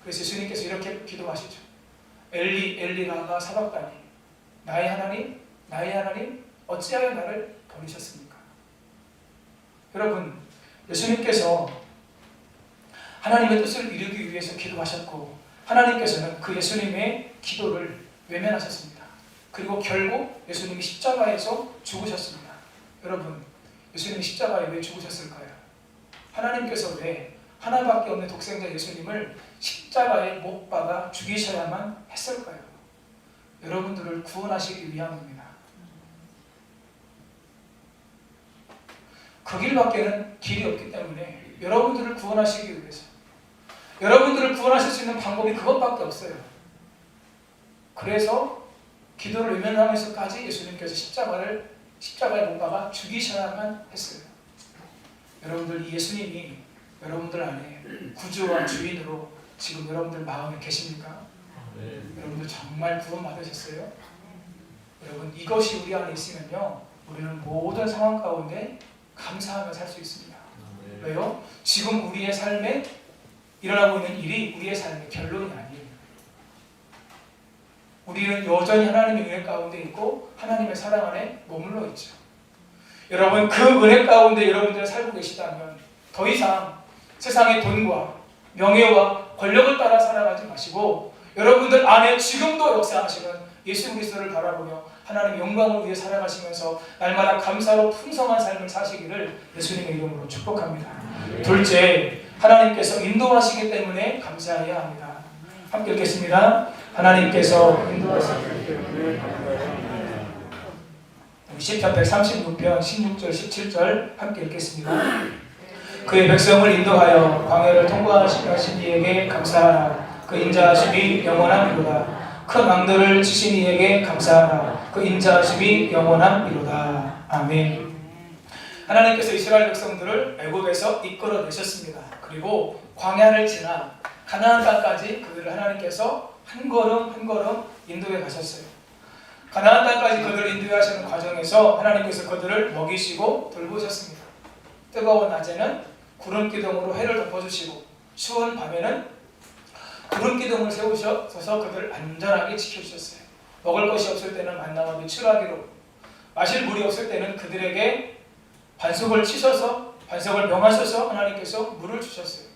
그래서 예수님께서 이렇게 기도하시죠. 엘리 엘리 라마 사박다니, 나의 하나님 나의 하나님 어찌하여 나를 버리셨습니까? 여러분 예수님께서 하나님의 뜻을 이루기 위해서 기도하셨고, 하나님께서는 그 예수님의 기도를 외면하셨습니다. 그리고 결국 예수님이 십자가에서 죽으셨습니다. 여러분 예수님이 십자가에 왜 죽으셨을까요? 하나님께서 왜 하나밖에 없는 독생자 예수님을 십자가에 못 박아 죽이셔야만 했을까요? 여러분들을 구원하시기 위함입니다. 그 길밖에는 길이 없기 때문에 여러분들을 구원하시기 위해서, 여러분들을 구원하실 수 있는 방법이 그것밖에 없어요. 그래서 기도를 외면하면서까지 예수님께서 십자가에 못 박아 죽이셔야만 했어요. 여러분들 이 예수님이 여러분들 안에 구주와 주인으로 지금 여러분들 마음에 계십니까? 네. 여러분들 정말 구원 받으셨어요? 여러분 이것이 우리 안에 있으면요, 우리는 모든 상황 가운데 감사하며 살 수 있습니다. 네. 왜요? 지금 우리의 삶에 일어나고 있는 일이 우리의 삶의 결론이 아니에요. 우리는 여전히 하나님의 은혜 가운데 있고 하나님의 사랑 안에 머물러 있죠. 여러분 그 은혜 가운데 여러분들이 살고 계시다면 더 이상 세상의 돈과 명예와 권력을 따라 살아가지 마시고 여러분들 안에 지금도 역사하시는 예수 그리스도를 바라보며 하나님의 영광을 위해 살아가시면서 날마다 감사로 풍성한 삶을 사시기를 예수님의 이름으로 축복합니다. 둘째, 하나님께서 인도하시기 때문에 감사해야 합니다. 함께 읽겠습니다. 하나님께서 인도하시기 때문에 감사해야 합니다. 시편 136편 16절 17절 함께 읽겠습니다. 그의 백성을 인도하여 광야를 통과하신 이에게 감사하라. 그 인자하심이 영원함이로다. 큰 왕들을 치신 이에게 감사하라. 그 인자하심이 영원함이로다. 아멘. 하나님께서 이스라엘 백성들을 애굽에서 이끌어내셨습니다. 그리고 광야를 지나 가나안 땅까지 그들을 하나님께서 한 걸음 한 걸음 인도해 가셨어요. 가나안 땅까지 그들을 인도하시는 과정에서 하나님께서 그들을 먹이시고 돌보셨습니다. 뜨거운 낮에는 구름 기둥으로 해를 덮어주시고 추운 밤에는 구름 기둥을 세우셔서 그들을 안전하게 지켜주셨어요. 먹을 것이 없을 때는 만나와 미추라기로, 마실 물이 없을 때는 그들에게 반석을 치셔서 반석을 명하셔서 하나님께서 물을 주셨어요.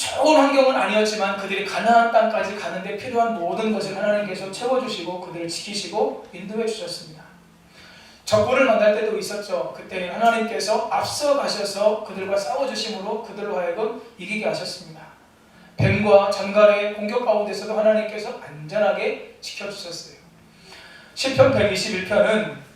좋은 환경은 아니었지만 그들이 가나안 땅까지 가는데 필요한 모든 것을 하나님께서 채워주시고 그들을 지키시고 인도해 주셨습니다. 적군을 만날 때도 있었죠. 그때 하나님께서 앞서 가셔서 그들과 싸워주심으로 그들로 하여금 이기게 하셨습니다. 뱀과 전갈의 공격 가운데서도 하나님께서 안전하게 지켜주셨어요. 시편 121편은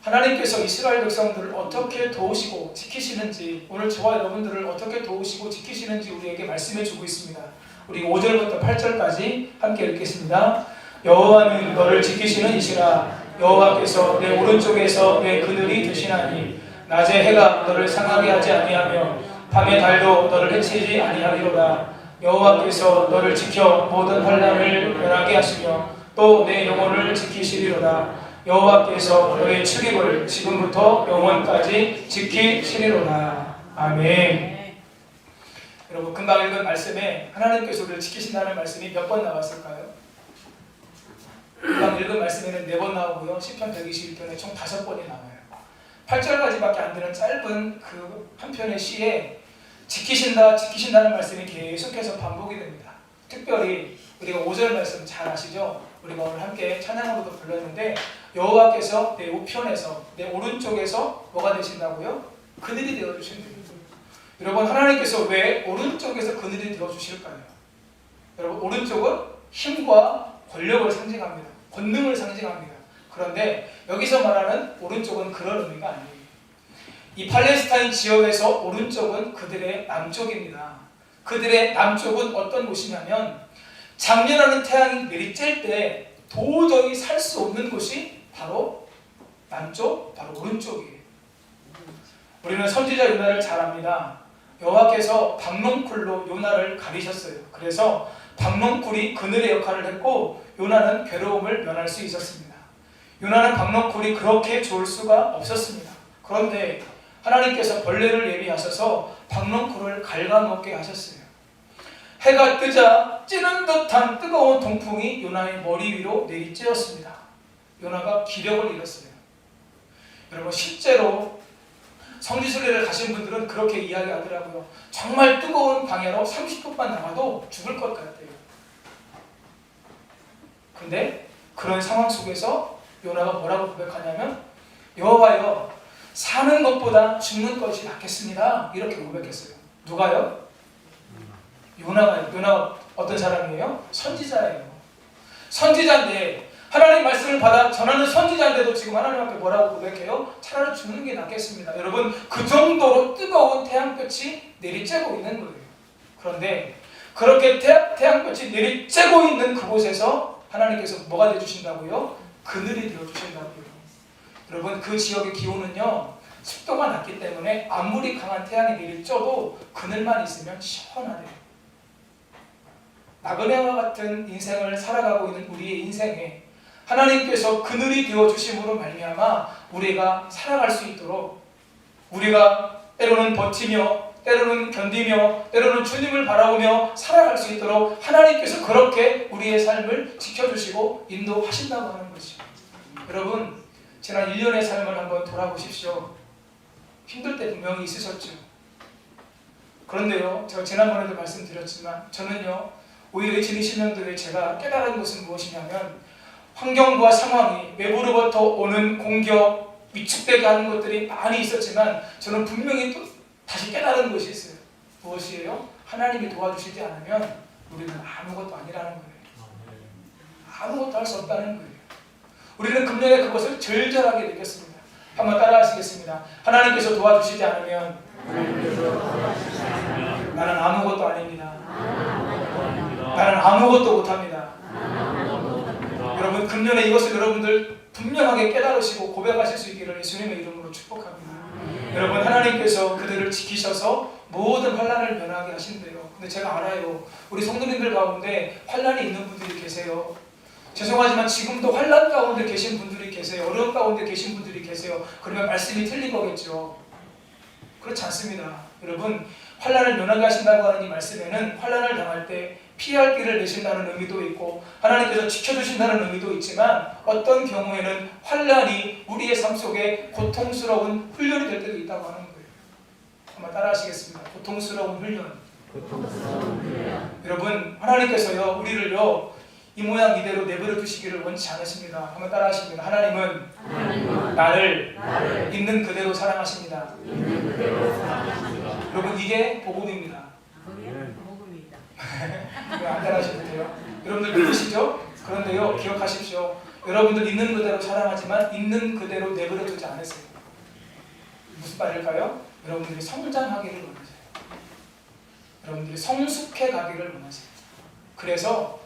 하나님께서 이스라엘 백성들을 어떻게 도우시고 지키시는지, 오늘 저와 여러분들을 어떻게 도우시고 지키시는지 우리에게 말씀해 주고 있습니다. 우리 5절부터 8절까지 함께 읽겠습니다. 여호와는 너를 지키시는 이시라. 여호와께서 내 오른쪽에서 내 그늘이 되시나니 낮에 해가 너를 상하게 하지 아니하며 밤의 달도 너를 해치지 아니하리로다. 여호와께서 너를 지켜 모든 환난을 면하게 하시며 또 내 영혼을 지키시리로다. 여호와께서 너의 출입을 지금부터 영원까지 지키시리로다. 아멘. 여러분, 금방 읽은 말씀에 하나님께서 우리를 지키신다는 말씀이 몇 번 나왔을까요? 금방 읽은 말씀에는 4번 나오고요. 시편 121편에 총 5번이 나와요. 8절까지밖에 안 되는 짧은 그 한 편의 시에 지키신다는 말씀이 계속해서 반복이 됩니다. 특별히 우리가 5절 말씀 잘 아시죠? 우리가 오늘 함께 찬양으로도 불렀는데 여호와께서 내 우편에서 내 오른쪽에서 뭐가 되신다고요? 그늘이 되어주신대요. 여러분, 하나님께서 왜 오른쪽에서 그늘이 되어주실까요? 여러분, 오른쪽은 힘과 권력을 상징합니다. 권능을 상징합니다. 그런데 여기서 말하는 오른쪽은 그런 의미가 아니에요. 이 팔레스타인 지역에서 오른쪽은 그들의 남쪽입니다. 그들의 남쪽은 어떤 곳이냐면 장렬하는 태양이 내리쬐을 때 도저히 살 수 없는 곳이 바로 남쪽, 바로 오른쪽이에요. 우리는 선지자 요나를 잘 압니다. 여호와께서 박농쿨로 요나를 가리셨어요. 그래서 박농쿨이 그늘의 역할을 했고 요나는 괴로움을 면할 수 있었습니다. 요나는 박농쿨이 그렇게 좋을 수가 없었습니다. 그런데 하나님께서 벌레를 예비하셔서 박농쿨을 갉아먹게 하셨어요. 해가 뜨자 찌는 듯한 뜨거운 동풍이 요나의 머리 위로 내리쬐었습니다. 요나가 기력을 잃었어요. 여러분, 실제로 성지순례를 가신 분들은 그렇게 이야기하더라고요. 정말 뜨거운 광야로 30분만 나가도 죽을 것 같아요. 근데 그런 상황 속에서 요나가 뭐라고 고백하냐면 여호와여, 사는 것보다 죽는 것이 낫겠습니다. 이렇게 고백했어요. 누가요? 요나가 어떤 사람이에요? 선지자예요. 선지자인데 하나님 말씀을 받아 전하는 선지자인데도 지금 하나님 앞에 뭐라고 고백해요? 차라리 죽는 게 낫겠습니다. 여러분, 그 정도로 뜨거운 태양볕이 내리쬐고 있는 거예요. 그런데 그렇게 태양볕이 내리쬐고 있는 그곳에서 하나님께서 뭐가 되어주신다고요? 그늘이 되어주신다고요. 여러분, 그 지역의 기온은요 습도가 낮기 때문에 아무리 강한 태양이 내리쬐도 그늘만 있으면 시원하대요. 나그네와 같은 인생을 살아가고 있는 우리의 인생에 하나님께서 그늘이 되어주심으로 말미암아 우리가 살아갈 수 있도록, 우리가 때로는 버티며 때로는 견디며 때로는 주님을 바라보며 살아갈 수 있도록 하나님께서 그렇게 우리의 삶을 지켜주시고 인도하신다고 하는 것이죠. 여러분, 지난 1년의 삶을 한번 돌아보십시오. 힘들 때 분명히 있으셨죠. 그런데요, 제가 지난번에도 말씀드렸지만 저는요 오히려 2020년도에 제가 깨달은 것은 무엇이냐면 환경과 상황이 외부로부터 오는 공격, 위축되게 하는 것들이 많이 있었지만 저는 분명히 또 다시 깨달은 것이 있어요. 무엇이에요? 하나님이 도와주시지 않으면 우리는 아무것도 아니라는 거예요. 아무것도 할 수 없다는 거예요. 우리는 금년에 그것을 절절하게 느꼈습니다. 한번 따라 하시겠습니다. 하나님께서 도와주시지 않으면 나는 아무것도 아닙니다. 나는 아무것도 못합니다. 여러분, 금년에 이것을 여러분들 분명하게 깨달으시고 고백하실 수 있기를 예수님의 이름으로 축복합니다. 여러분, 하나님께서 그들을 지키셔서 모든 환난을 면하게 하신대요. 근데 제가 알아요. 우리 성도님들 가운데 환난이 있는 분들이 계세요. 죄송하지만 지금도 환난 가운데 계신 분들이 계세요. 어려움 가운데 계신 분들이 계세요. 그러면 말씀이 틀린 거겠죠. 그렇지 않습니다. 여러분, 환난을 면하게 하신다고 하는 이 말씀에는 환난을 당할 때 피할 길을 내신다는 의미도 있고 하나님께서 지켜주신다는 의미도 있지만 어떤 경우에는 환난이 우리의 삶 속에 고통스러운 훈련이 될 때도 있다고 하는 거예요. 한번 따라 하시겠습니다. 고통스러운 훈련. 여러분, 하나님께서요 우리를요 이 모양 이대로 내버려 두시기를 원치 않으십니다. 한번 따라하십니다. 하나님은 나를 있는 그대로 사랑하십니다. 여러분, 이게 복음입니다. 이거 안 따라하셔도 돼요. 여러분들 믿으시죠? 그런데요, 기억하십시오. 여러분들 있는 그대로 사랑하지만 있는 그대로 내버려 두지 않으세요. 무슨 말일까요? 여러분들이 성장하기를 원하세요. 여러분들이 성숙해 가기를 원하세요. 그래서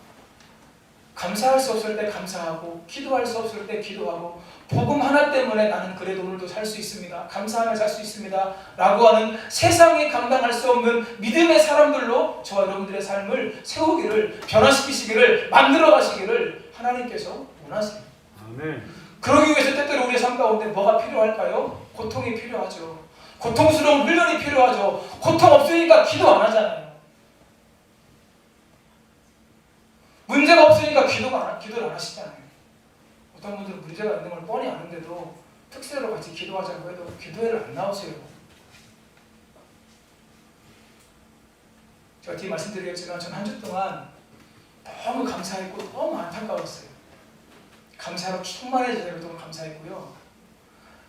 감사할 수 없을 때 감사하고, 기도할 수 없을 때 기도하고, 복음 하나 때문에 나는 그래도 오늘도 살 수 있습니다, 감사하며 살 수 있습니다 라고 하는 세상이 감당할 수 없는 믿음의 사람들로 저와 여러분들의 삶을 세우기를, 변화시키시기를, 만들어 가시기를 하나님께서 원하세요. 아멘. 그러기 위해서 때때로 우리의 삶 가운데 뭐가 필요할까요? 고통이 필요하죠. 고통스러운 훈련이 필요하죠. 고통 없으니까 기도 안 하잖아요. 문제가 없으니까 기도를 안 하시잖아요. 어떤 분들은 문제가 있는 걸 뻔히 아는데도 특세로 같이 기도하자고 해도 기도회를 안 나오세요. 제가 뒤에 말씀드리겠지만 전 한 주 동안 너무 감사했고 너무 안타까웠어요. 감사로 충만해져서 너무 감사했고요.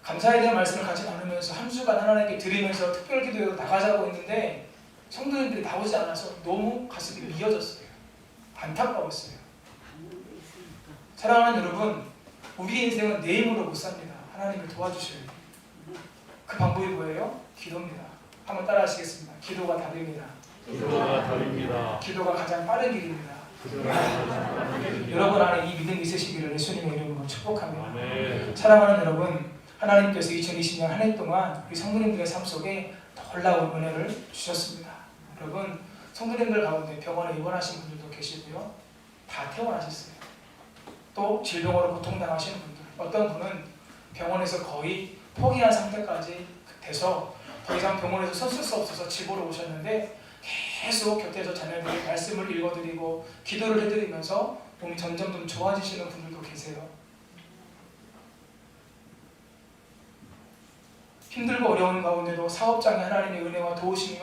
감사에 대한 말씀을 같이 나누면서 한 주간 하나님께 드리면서 특별 기도회로 나가자고 했는데 성도님들이 나오지 않아서 너무 가슴이 미어졌어요. 안타까웠어요. 사랑하는 여러분, 우리 인생은 내 힘으로 못 삽니다. 하나님을 도와주셔야 돼요. 그 방법이 뭐예요? 기도입니다. 한번 따라 하시겠습니다. 기도가 답입니다. 기도가 답입니다. 기도가 가장 빠른 길입니다. 여러분 안에 이 믿음이 있으시기를 예수님의 이름으로 축복합니다. 아멘. 사랑하는 여러분, 하나님께서 2020년 한 해 동안 우리 성도님들의 삶 속에 놀라운 은혜를 주셨습니다. 여러분, 성도님들 가운데 병원에 입원하신 분들도 계시고요, 다 퇴원하셨어요. 또 질병으로 고통당하시는 분들, 어떤 분은 병원에서 거의 포기한 상태까지 돼서 더 이상 병원에서 서 쓸 수 없어서 집으로 오셨는데 계속 곁에서 자녀들이 말씀을 읽어드리고 기도를 해드리면서 몸이 점점 좀 좋아지시는 분들도 계세요. 힘들고 어려운 가운데도 사업장에 하나님의 은혜와 도우심이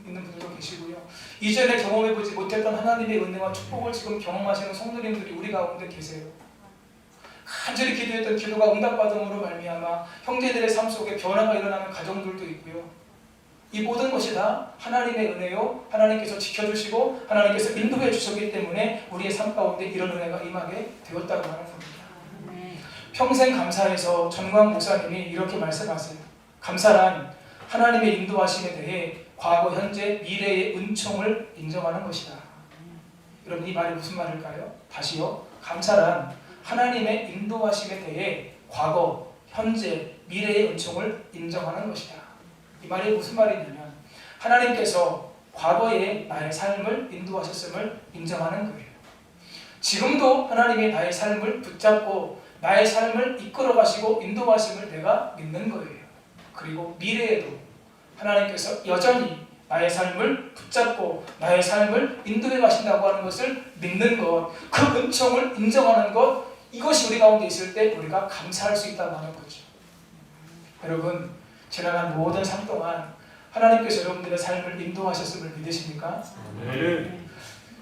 있는 분들도 계시고요, 이전에 경험해보지 못했던 하나님의 은혜와 축복을 지금 경험하시는 성도님들이 우리 가운데 계세요. 간절히 기도했던 기도가 응답받음으로 말미암아 형제들의 삶 속에 변화가 일어나는 가정들도 있고요. 이 모든 것이 다 하나님의 은혜요, 하나님께서 지켜주시고 하나님께서 인도해 주셨기 때문에 우리의 삶 가운데 이런 은혜가 임하게 되었다고 하는 겁니다. 평생 감사해서 전광 목사님이 이렇게 말씀하세요. 감사란 하나님의 인도하심에 대해 과거, 현재, 미래의 은총을 인정하는 것이다. 여러분, 이 말이 무슨 말일까요? 다시요. 감사란 하나님의 인도하심에 대해 과거, 현재, 미래의 은총을 인정하는 것이다. 이 말이 무슨 말이냐면 하나님께서 과거에 나의 삶을 인도하셨음을 인정하는 거예요. 지금도 하나님이 나의 삶을 붙잡고 나의 삶을 이끌어 가시고 인도하심을 내가 믿는 거예요. 그리고 미래에도 하나님께서 여전히 나의 삶을 붙잡고 나의 삶을 인도해 가신다고 하는 것을 믿는 것, 그 은총을 인정하는 것, 이것이 우리 가운데 있을 때 우리가 감사할 수 있다고 하는 거죠. 여러분, 지나간 모든 삶 동안 하나님께서 여러분들의 삶을 인도하셨음을 믿으십니까? 네.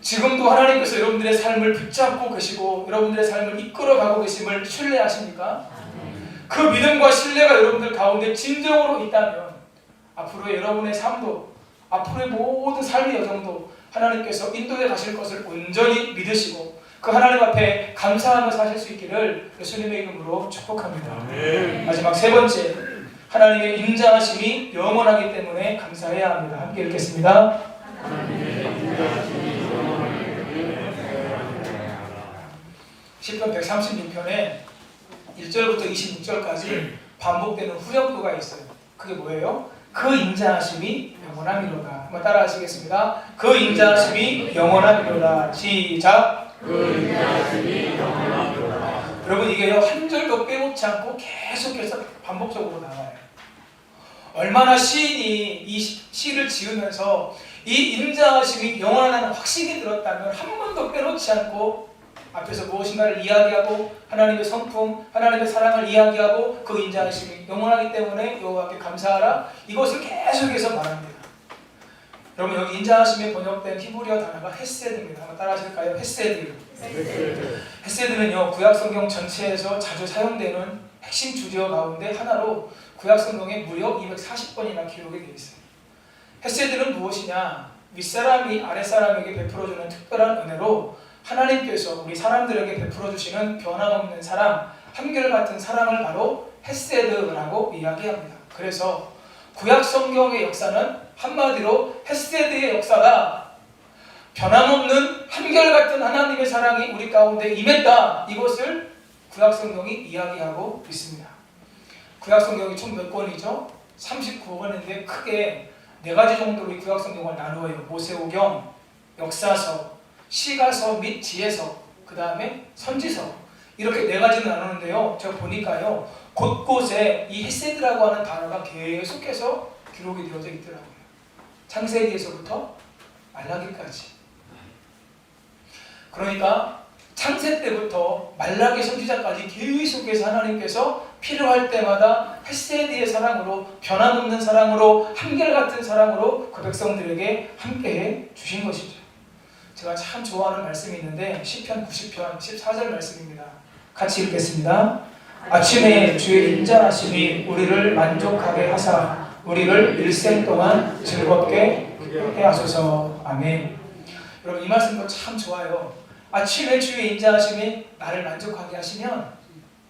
지금도 하나님께서 여러분들의 삶을 붙잡고 계시고 여러분들의 삶을 이끌어가고 계심을 신뢰하십니까? 그 믿음과 신뢰가 여러분들 가운데 진정으로 있다면 앞으로의 여러분의 삶도, 앞으로의 모든 삶의 여정도 하나님께서 인도해 가실 것을 온전히 믿으시고 그 하나님 앞에 감사하며 사실 수 있기를 예수님의 이름으로 축복합니다. 네. 마지막 세 번째, 하나님의 인자하심이 영원하기 때문에 감사해야 합니다. 함께 읽겠습니다. 시편 136편에 1절부터 26절까지 반복되는 후렴구가 있어요. 그게 뭐예요? 그 인자하심이 영원하미로다. 한번 따라 하시겠습니다. 그 인자하심이 영원하미로다. 시작. 그 인자하심이 영원하미로다. 여러분, 이게요 한 절도 빼놓지 않고 계속해서 반복적으로 나와요. 얼마나 시인이 이 시를 지으면서 이 인자하심이 영원하다는 확신이 들었다면 한 번도 빼놓지 않고 앞에서 무엇인가를 이야기하고 하나님의 성품, 하나님의 사랑을 이야기하고 그 인자하심이 영원하기 때문에 여호와께 감사하라, 이것을 계속해서 말합니다. 여러분 여기 인자하심에 번역된 히브리어 단어가 헤세드입니다. 한번 따라 하실까요? 헤세드. 헤세드는요 구약 성경 전체에서 자주 사용되는 핵심 주제어 가운데 하나로 구약 성경에 무려 240번이나 기록이 되어 있어요. 헤세드는 무엇이냐? 윗사람이 아랫사람에게 베풀어주는 특별한 은혜로 하나님께서 우리 사람들에게 베풀어주시는 변함없는 사랑, 한결같은 사랑을 바로 헤세드라고 이야기합니다. 그래서 구약 성경의 역사는 한마디로 헤세드의 역사가 변함없는 한결같은 하나님의 사랑이 우리 가운데 임했다. 이것을 구약 성경이 이야기하고 있습니다. 구약 성경이 총 몇 권이죠? 39권인데 크게 4가지 정도로 이 구약 성경을 나누어요. 모세오경, 역사서, 시가서 및 지혜서, 그 다음에 선지서, 이렇게 4가지를 나누는데요. 제가 보니까요 곳곳에 이 헤세드라고 하는 단어가 계속해서 기록이 되어져 있더라고요. 창세기에서부터 말라기까지. 그러니까 창세 때부터 말라기 선지자까지 계속해서 하나님께서 필요할 때마다 헤세드의 사랑으로, 변함없는 사랑으로, 한결같은 사랑으로 그 백성들에게 함께해 주신 것이죠. 제가 참 좋아하는 말씀이 있는데 시편 90편 14절 말씀입니다. 같이 읽겠습니다. 아침에 주의 인자하심이 우리를 만족하게 하사 우리를 일생 동안 즐겁게 해 하소서. 아멘. 여러분 이 말씀도 참 좋아요. 아침에 주의 인자하심이 나를 만족하게 하시면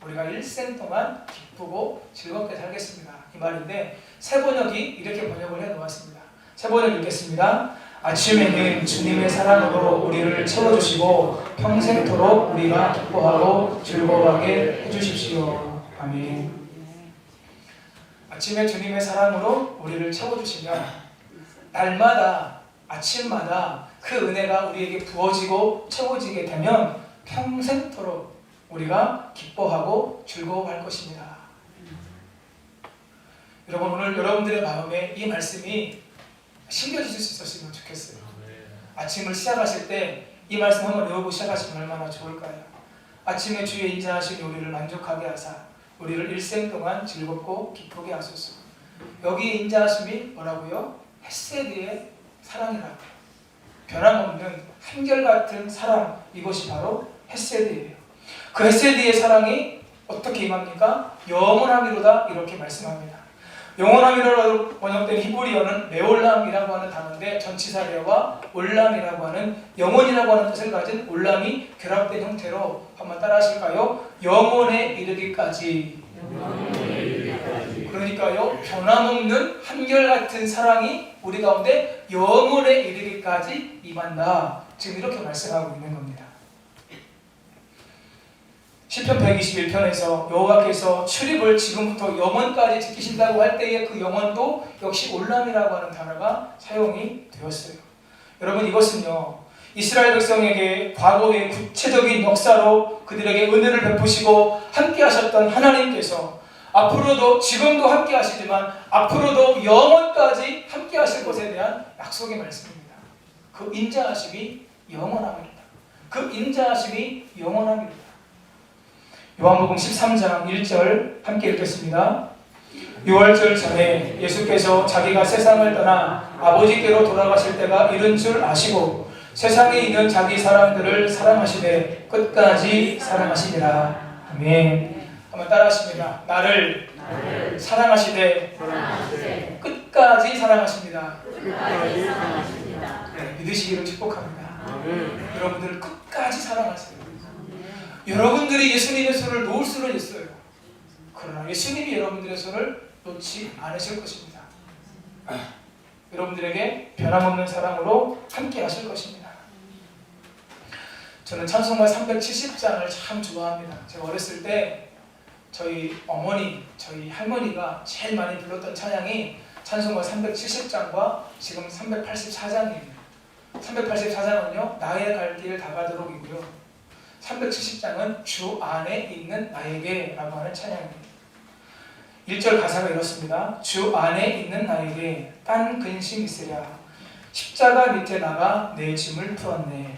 우리가 일생 동안 기쁘고 즐겁게 살겠습니다. 이 말인데 새번역이 이렇게 번역을 해놓았습니다. 새번역 읽겠습니다. 아침에는 주님의 사랑으로 우리를 채워주시고 평생토록 우리가 기뻐하고 즐거워하게 해주십시오. 아멘. 아침에 주님의 사랑으로 우리를 채워주시면 날마다 아침마다 그 은혜가 우리에게 부어지고 채워지게 되면 평생토록 우리가 기뻐하고 즐거워할 것입니다. 여러분 오늘 여러분들의 마음에 이 말씀이 심겨주실 수 있었으면 좋겠어요. 아침을 시작하실 때 이 말씀 한번 외우고 시작하시면 얼마나 좋을까요? 아침에 주의 인자하심이 우리를 만족하게 하사 우리를 일생 동안 즐겁고 기쁘게 하소서. 여기 인자하심이 뭐라고요? 헤세드의 사랑이라고요. 변함없는 한결같은 사랑, 이것이 바로 헤세드예요. 그 헤세드의 사랑이 어떻게 임합니까? 영원하미로다 이렇게 말씀합니다. 영원함이라고 번역된 히브리어는 레올람이라고 하는 단어인데 전치사례와 올람이라고 하는 영원이라고 하는 뜻을 가진 올람이 결합된 형태로 한번 따라 하실까요? 영원에 이르기까지. 그러니까요 변함없는 한결같은 사랑이 우리 가운데 영원에 이르기까지 임한다. 지금 이렇게 말씀하고 있는 겁니다. 시편 121편에서 여호와께서 출입을 지금부터 영원까지 지키신다고 할 때의 그 영원도 역시 올람이라고 하는 단어가 사용이 되었어요. 여러분 이것은요 이스라엘 백성에게 과거의 구체적인 역사로 그들에게 은혜를 베푸시고 함께 하셨던 하나님께서 앞으로도 지금도 함께 하시지만 앞으로도 영원까지 함께 하실 것에 대한 약속의 말씀입니다. 그 인자하심이 영원합니다. 그 인자하심이 영원합니다. 요한복음 13장 1절 함께 읽겠습니다. 6월절 전에 예수께서 자기가 세상을 떠나 아버지께로 돌아가실 때가 이른 줄 아시고 세상에 있는 자기 사람들을 사랑하시되 끝까지 사랑하시니라. 아멘. 한번 따라하십니다. 나를 사랑하시되 끝까지 사랑하십니다. 네, 믿으시기를 축복합니다. 여러분들을 끝까지 사랑하세요. 여러분들이 예수님의 손을 놓을 수는 있어요. 그러나 예수님이 여러분들의 손을 놓지 않으실 것입니다. 여러분들에게 변함없는 사랑으로 함께 하실 것입니다. 저는 찬송가 370장을 참 좋아합니다. 제가 어렸을 때 저희 어머니, 저희 할머니가 제일 많이 불렀던 찬양이 찬송가 370장과 지금 384장이에요. 384장은요 나의 갈 길 다가도록이고요. 370장은 주 안에 있는 나에게 라고 하는 찬양입니다. 1절 가사가 이렇습니다. 주 안에 있는 나에게 딴 근심 있으랴 십자가 밑에 나가 내 짐을 풀었네.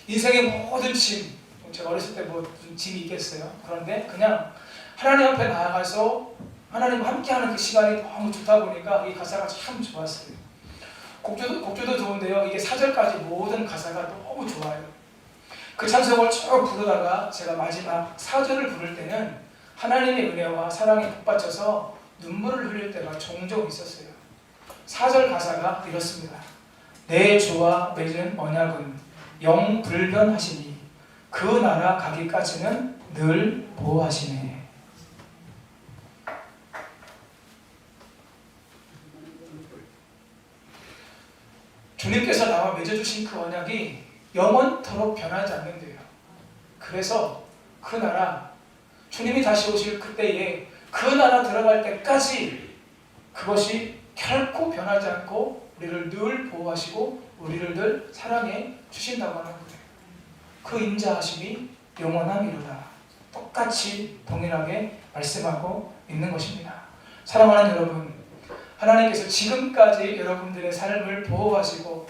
인생의 모든 짐, 제가 어렸을 때 뭐 짐이 있겠어요. 그런데 그냥 하나님 앞에 나아가서 하나님과 함께하는 그 시간이 너무 좋다 보니까 이 가사가 참 좋았어요. 곡조도 좋은데요. 이게 4절까지 모든 가사가 너무 좋아요. 그 찬송을 쭉 부르다가 제가 마지막 4절을 부를 때는 하나님의 은혜와 사랑에 북받쳐서 눈물을 흘릴 때가 종종 있었어요. 4절 가사가 이렇습니다. 내 주와 맺은 언약은 영불변하시니 그 나라 가기까지는 늘 보호하시네. 주님께서 나와 맺어주신 그 언약이 영원토록 변하지 않는데요. 그래서 그 나라, 주님이 다시 오실 그때에 그 나라 들어갈 때까지 그것이 결코 변하지 않고 우리를 늘 보호하시고 우리를 늘 사랑해 주신다고 하는 거예요. 그 인자하심이 영원함이로다. 똑같이 동일하게 말씀하고 있는 것입니다. 사랑하는 여러분, 하나님께서 지금까지 여러분들의 삶을 보호하시고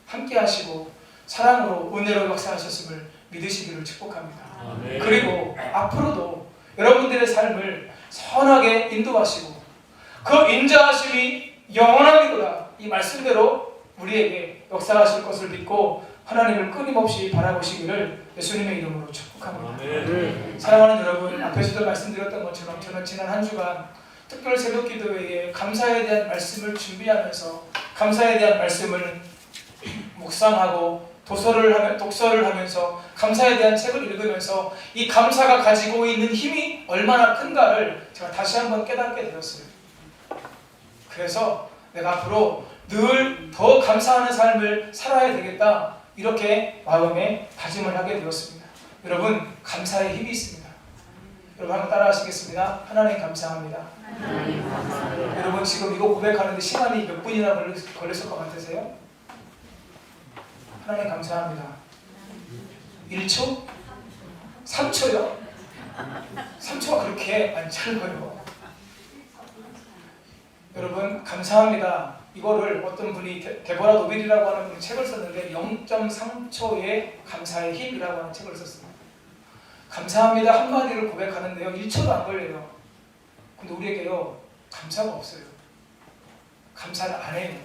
함께하시고 사랑으로 은혜로 역사하셨음을 믿으시기를 축복합니다. 아멘. 그리고 앞으로도 여러분들의 삶을 선하게 인도하시고 그 인자하심이 영원합니다. 이 말씀대로 우리에게 역사하실 것을 믿고 하나님을 끊임없이 바라보시기를 예수님의 이름으로 축복합니다. 아멘. 사랑하는 여러분, 앞에서도 말씀드렸던 것처럼 저는 지난 한 주간 특별 새벽 기도회에 감사에 대한 말씀을 준비하면서 감사에 대한 말씀을 묵상하고 독서를 하면서 감사에 대한 책을 읽으면서 이 감사가 가지고 있는 힘이 얼마나 큰가를 제가 다시 한번 깨닫게 되었어요. 그래서 내가 앞으로 늘 더 감사하는 삶을 살아야 되겠다, 이렇게 마음에 다짐을 하게 되었습니다. 여러분, 감사의 힘이 있습니다. 여러분 한번 따라 하시겠습니다. 하나님 감사합니다. 여러분 지금 이거 고백하는데 시간이 몇 분이나 걸렸을 것 같으세요? 하나님 감사합니다. 1초? 3초요? 3초가 그렇게 안 짧아요. 여러분 감사합니다. 이거를 어떤 분이 데보라 노빌이라고 하는 분이 책을 썼는데 0.3초의 감사의 힘이라고 하는 책을 썼습니다. 감사합니다 한마디를 고백하는데요 1초도 안 걸려요. 근데 우리에게요 감사가 없어요. 감사를 안 해요.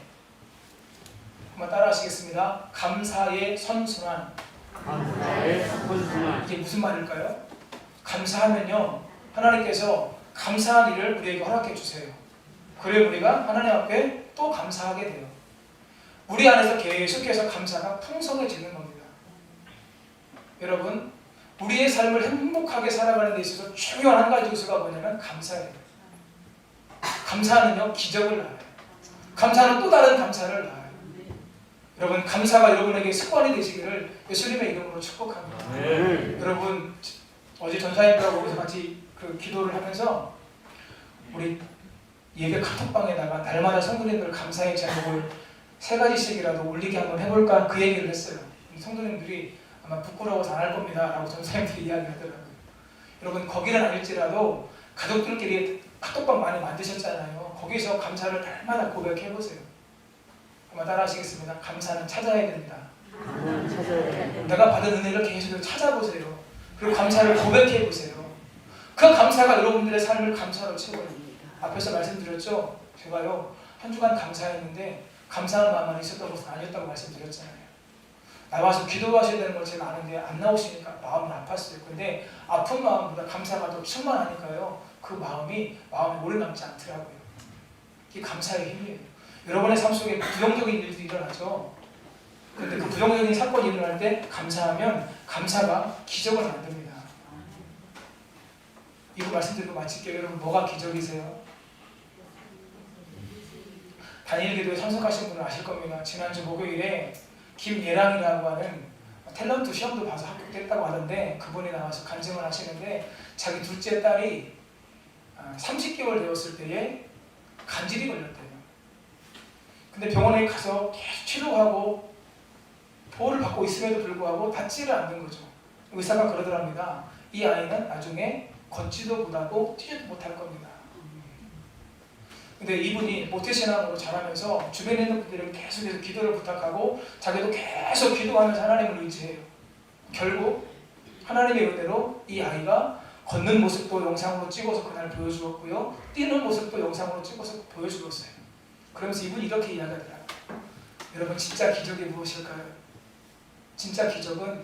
한번 따라 하시겠습니다. 감사의 선순환. 감사의 선순환. 이게 무슨 말일까요? 감사하면요 하나님께서 감사한 일을 우리에게 허락해 주세요. 그래 우리가 하나님 앞에 또 감사하게 돼요. 우리 안에서 계속해서 감사가 풍성해지는 겁니다. 여러분, 우리의 삶을 행복하게 살아가는 데 있어서 중요한 한 가지 요소가 뭐냐면 감사예요. 감사는요 기적을 낳아요. 감사는 또 다른 감사를 낳아요. 여러분 감사가 여러분에게 습관이 되시기를 예수님의 이름으로 축복합니다. 네. 여러분 어제 전사님들하고 거기서 같이 그 기도를 하면서 우리 예배 카톡방에다가 날마다 성도님들 감사의 제목을 3가지씩이라도 올리게 한번 해볼까 그 얘기를 했어요. 성도님들이 아마 부끄러워서 안 할 겁니다 라고 전사님들이 이야기하더라고요. 여러분 거기는 아닐지라도 가족들끼리 카톡방 많이 만드셨잖아요. 거기서 감사를 날마다 고백해보세요. 한번 따라 하시겠습니다. 감사는 찾아야 됩니다. 내가 받은 은혜를 계속 찾아보세요. 그리고 감사를 고백해보세요. 그 감사가 여러분들의 삶을 감사로 채워요. 앞에서 말씀드렸죠. 제가요 한 주간 감사했는데 감사한 마음만 있었던 것은 아니었다고 말씀드렸잖아요. 나와서 기도하셔야 되는 걸 제가 아는데 안 나오시니까 마음이 아팠어요. 근데 아픈 마음보다 감사가 더 충만하니까요 그 마음이 마음에 오래 남지 않더라고요. 이게 감사의 힘이에요. 여러분의 삶 속에 부정적인 일들이 일어나죠. 근데 그 부정적인 사건이 일어날 때 감사하면 감사가 기적을 만듭니다. 이거 말씀드리고 마칠게요. 여러분 뭐가 기적이세요? 다니엘 기도에 참석하신 분은 아실 겁니다. 지난주 목요일에 김예랑이라고 하는 탤런트 시험도 봐서 합격됐다고 하던데 그분이 나와서 간증을 하시는데 자기 둘째 딸이 30개월 되었을 때에 간질이 걸렸대요. 근데 병원에 가서 계속 치료하고 보호를 받고 있음에도 불구하고 낫지를 않는 거죠. 의사가 그러더랍니다. 이 아이는 나중에 걷지도 못하고 뛰지도 못할 겁니다. 근데 이분이 모태신앙으로 자라면서 주변에 있는 분들에게 계속해서 기도를 부탁하고 자기도 계속 기도하면서 하나님을 의지해요. 결국 하나님의 은혜로 이 아이가 걷는 모습도 영상으로 찍어서 그날 보여주었고요. 뛰는 모습도 영상으로 찍어서 보여주었어요. 그러면서 이분이 이렇게 이야기하더라고요. 여러분, 진짜 기적이 무엇일까요? 진짜 기적은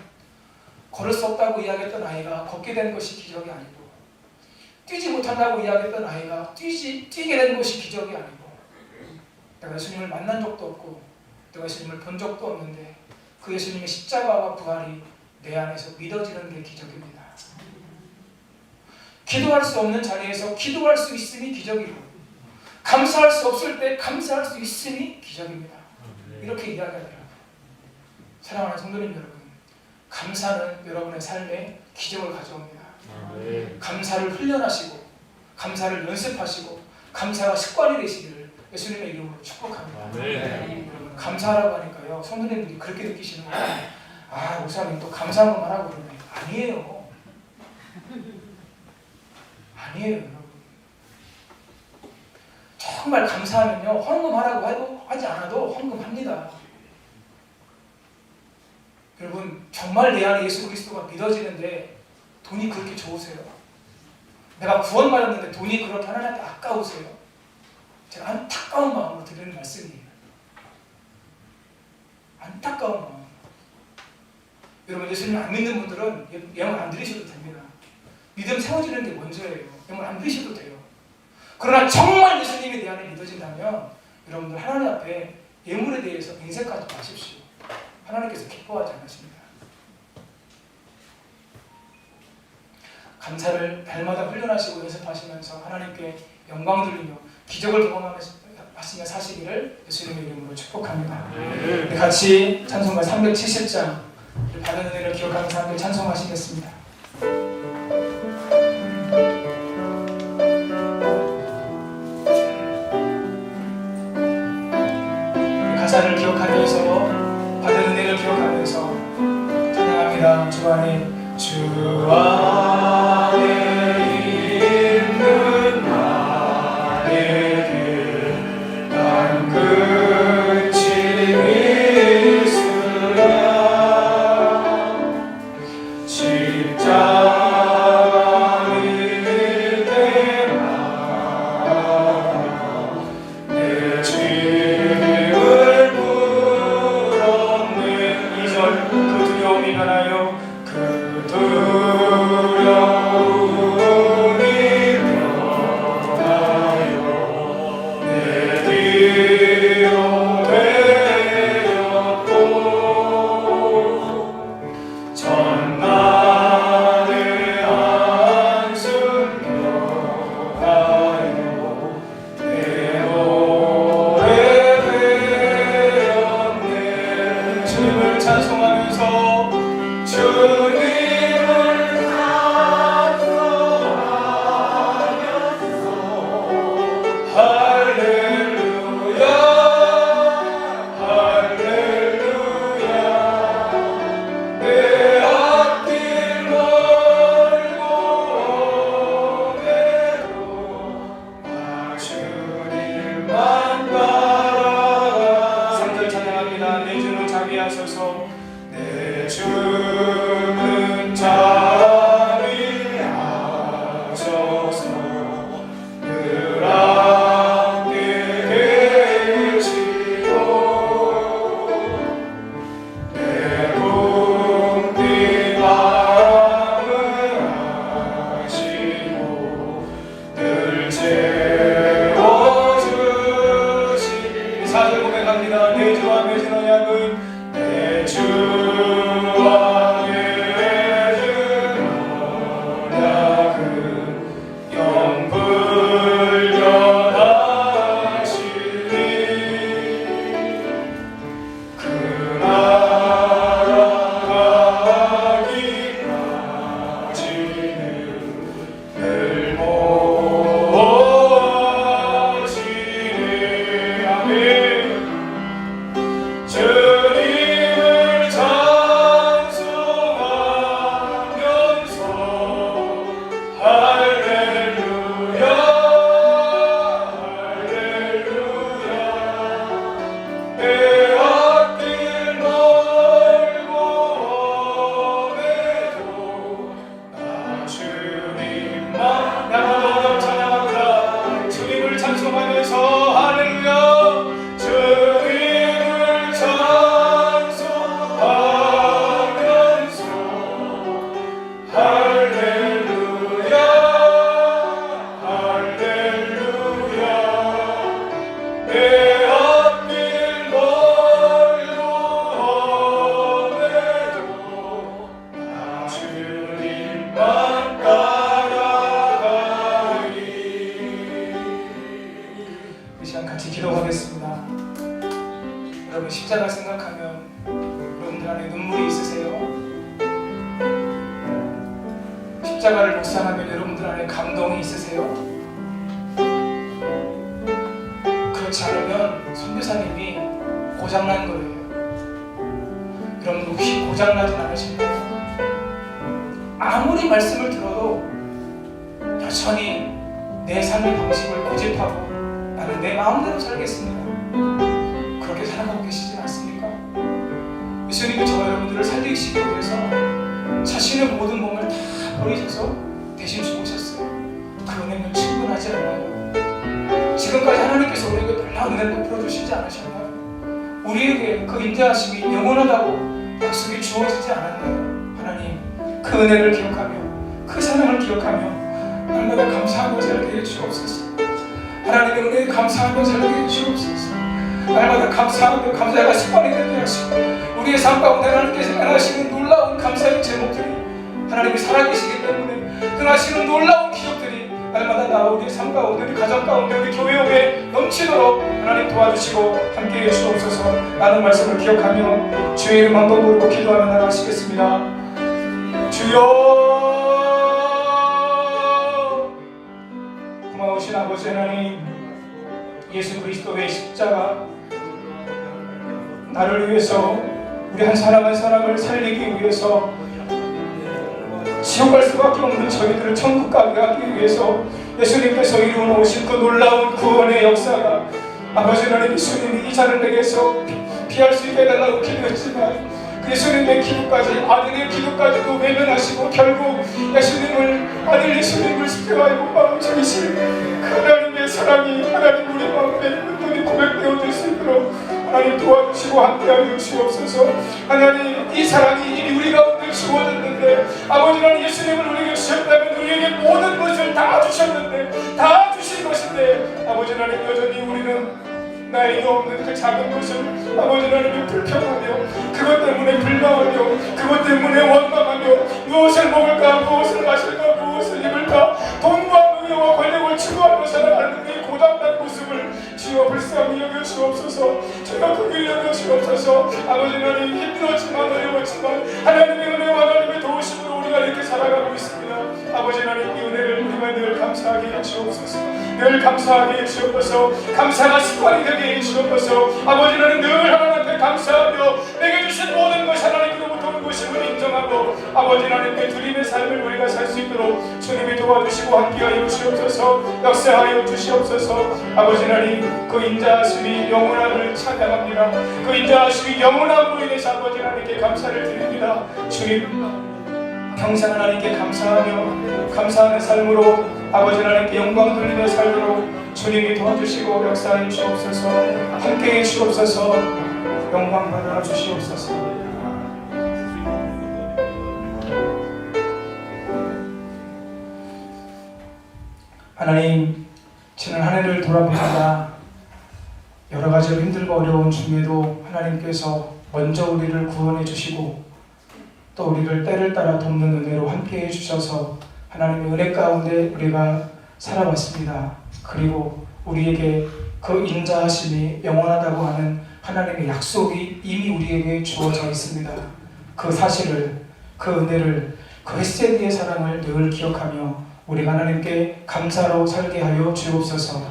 걸을 수 없다고 이야기했던 아이가 걷게 된 것이 기적이 아니고, 뛰지 못한다고 이야기했던 아이가 뛰게 된 것이 기적이 아니고, 내가 예수님을 만난 적도 없고 내가 예수님을 본 적도 없는데 그 예수님의 십자가와 부활이 내 안에서 믿어지는 게 기적입니다. 기도할 수 없는 자리에서 기도할 수 있음이 기적이고, 감사할 수 없을 때 감사할 수 있음이 기적입니다. 이렇게 이야기하더라고요. 사랑하는 성도님 여러분, 감사는 여러분의 삶에 기적을 가져옵니다. 감사를 훈련하시고 감사를 연습하시고 감사가 습관이 되시기를 예수님의 이름으로 축복합니다. 여러분, 감사하라고 하니까요, 성도님들이 그렇게 느끼시는 거예요. 아, 목사님 또 감사한 것만 하고 그러네. 아니에요. 아니에요, 여러분. 정말 감사하면요, 헌금하라고 하지 않아도 헌금합니다. 여러분, 정말 내 안에 예수 그리스도가 믿어지는데 돈이 그렇게 좋으세요? 내가 구원받았는데 돈이 그렇게 하나님께 아까우세요? 제가 안타까운 마음으로 드리는 말씀이에요. 안타까운 마음. 여러분, 예수님 안 믿는 분들은 예물 안 드리셔도 됩니다. 믿음 세워지는 게 먼저예요. 예물 안 드리셔도 돼요. 그러나 정말 예수님이 내 안에 믿어진다면 여러분들 하나님 앞에 예물에 대해서 인색하지 마십시오. 하나님께서 기뻐하지 않으십니다. 감사를 날마다 훈련하시고 연습하시면서 하나님께 영광 돌리며 기적을 경험하시며 사시기를 예수님의 이름으로 축복합니다. 우리 같이 찬송가 370장 받은 은혜를 기억하면서 함께 찬송하시겠습니다. 가사를 기억하면서 받은 은혜를 기억하면서 찬양합니다. 주 안에 있는 나에게 난 끝이 있으랴. 십자가 위대하나 내 죄를 물었네. 2절 그 두려움이 가나요? 그 두려움이 십자가 생각하면 여러분들 안에 눈물이 있으세요? 십자가를 묵상하면 여러분들 안에 감동이 있으세요? 그렇지 않으면 선교사님이 고장난 거예요. 여러분 혹시 고장나진 않으신가요? 아무리 말씀을 들어도 여전히 내 삶의 방식을 고집하고 나는 내 마음대로 살겠습니다. 그렇게 살아가고 계시지 않습니까? 예수님이 저와 여러분들을 살리시기 위해서 자신의 모든 몸을 다 버리셔서 대신 죽으셨어요. 그 은혜는 충분하지 않아요. 지금까지 하나님께서 우리에게 놀라운 은혜를 베풀어 주시지 않으셨나요? 우리에게 그 인자하심이 영원하다고 약속이 주어지지 않았나요? 하나님 그 은혜를 기억하며 그 사랑을 기억하며 날마다 감사하며 살게 해주옵소서. 하나님의 은혜에 감사하며 살게 해주옵소서. 날마다 감사하며 감사가 습관이 되게 하시고 우리의 삶 가운데 하나님께서 행하시는 놀라운 감사의 제목들이 하나님이 살아계시기 때문에 행하시는 놀라운 기적들이 날마다 나와 우리의 삶 가운데 우리 가정 가운데 우리 교회에 넘치도록 하나님 도와주시고 함께해 주옵소서. 라는 말씀을 기억하며 주의 이름 한번 부르고 기도하며 나가시겠습니다. 주여 고마우신 아버지 하나님, 예수 그리스도의 십자가 나를 위해서 우리 한 사람 한 사람을 살리기 위해서 지옥 갈 수밖에 없는 저희들을 천국 가게 하기 위해서 예수님께서 이루어놓으신 그 놀라운 구원의 역사가 아버지 하나님 예수님이 이 자를 내게서 피할 수 있게 해달라고 기도했지만 그 예수님의 기도까지 아들의 기도까지도 외면하시고 결국 아들 예수님을 십자가에 못 박아 죽이신 그 하나님의 사랑이 하나님 우리 마음에 온전히 고백되어질 수 있도록 하나님 도와주시고 함께하여 주시옵소서. 하나님 이 사랑이 이미 우리 가운데 주어졌는데 아버지 하나님 예수님을 우리에게 주셨다면 우리에게 모든 것을 다 주셨는데 다 주신 것인데 아버지 하나님 여전히 우리는 나이가 없는 그 작은 것을 아버지 하나님이 불평하며 그것 때문에 불만하며 그것 때문에 원망하며 무엇을 먹을까 무엇을 마실까 무엇을 입을까 돈과 명예와 권력을 추구하며 살아가는 이 고단한 모습을 주여 불쌍히 여겨주옵소서. 주여 긍휼히 여겨주옵소서. 아버지 하나님 힘들었지만 어려웠지만 하나님의 은혜와 하나님의 도우심으로 우리가 이렇게 살아가고 있습니다. 아버지 하나님 이 은혜를 우리가 늘 감사하게 해주옵소서. 늘 감사하게 해주옵소서. 감사가 습관이 되게 해주옵소서. 아버지 하나님 늘 하나님 앞에 감사하며 내게 주신 모든 것이 하나님으로부터 온 것임을 인정하고 아버지 하나님께 드림의 삶을 우리가 살 수 있도록 주님이 도와주시고 함께하여 주시옵소서. 역사하여 주시옵소서. 아버지 하나님 그 인자하심이 영원함을 찬양합니다. 그 인자하심이 영원함으로 인해서 아버지 하나님께 감사를 드립니다. 주님 평생 하나님께 감사하며 감사하는 삶으로 아버지 하나님께 영광 돌리며 살도록 주님이 도와주시고 역사해 주옵소서. 함께해 주옵소서. 영광 받아 주시옵소서. 하나님 지난 한 해를 돌아보다가 여러 가지로 힘들고 어려운 중에도 하나님께서 먼저 우리를 구원해 주시고 또 우리를 때를 따라 돕는 은혜로 함께해 주셔서 하나님의 은혜 가운데 우리가 살아왔습니다. 그리고 우리에게 그 인자하심이 영원하다고 하는 하나님의 약속이 이미 우리에게 주어져 있습니다. 그 사실을, 그 은혜를, 그 헤세드의 사랑을 늘 기억하며 우리가 하나님께 감사로 살게 하여 주옵소서.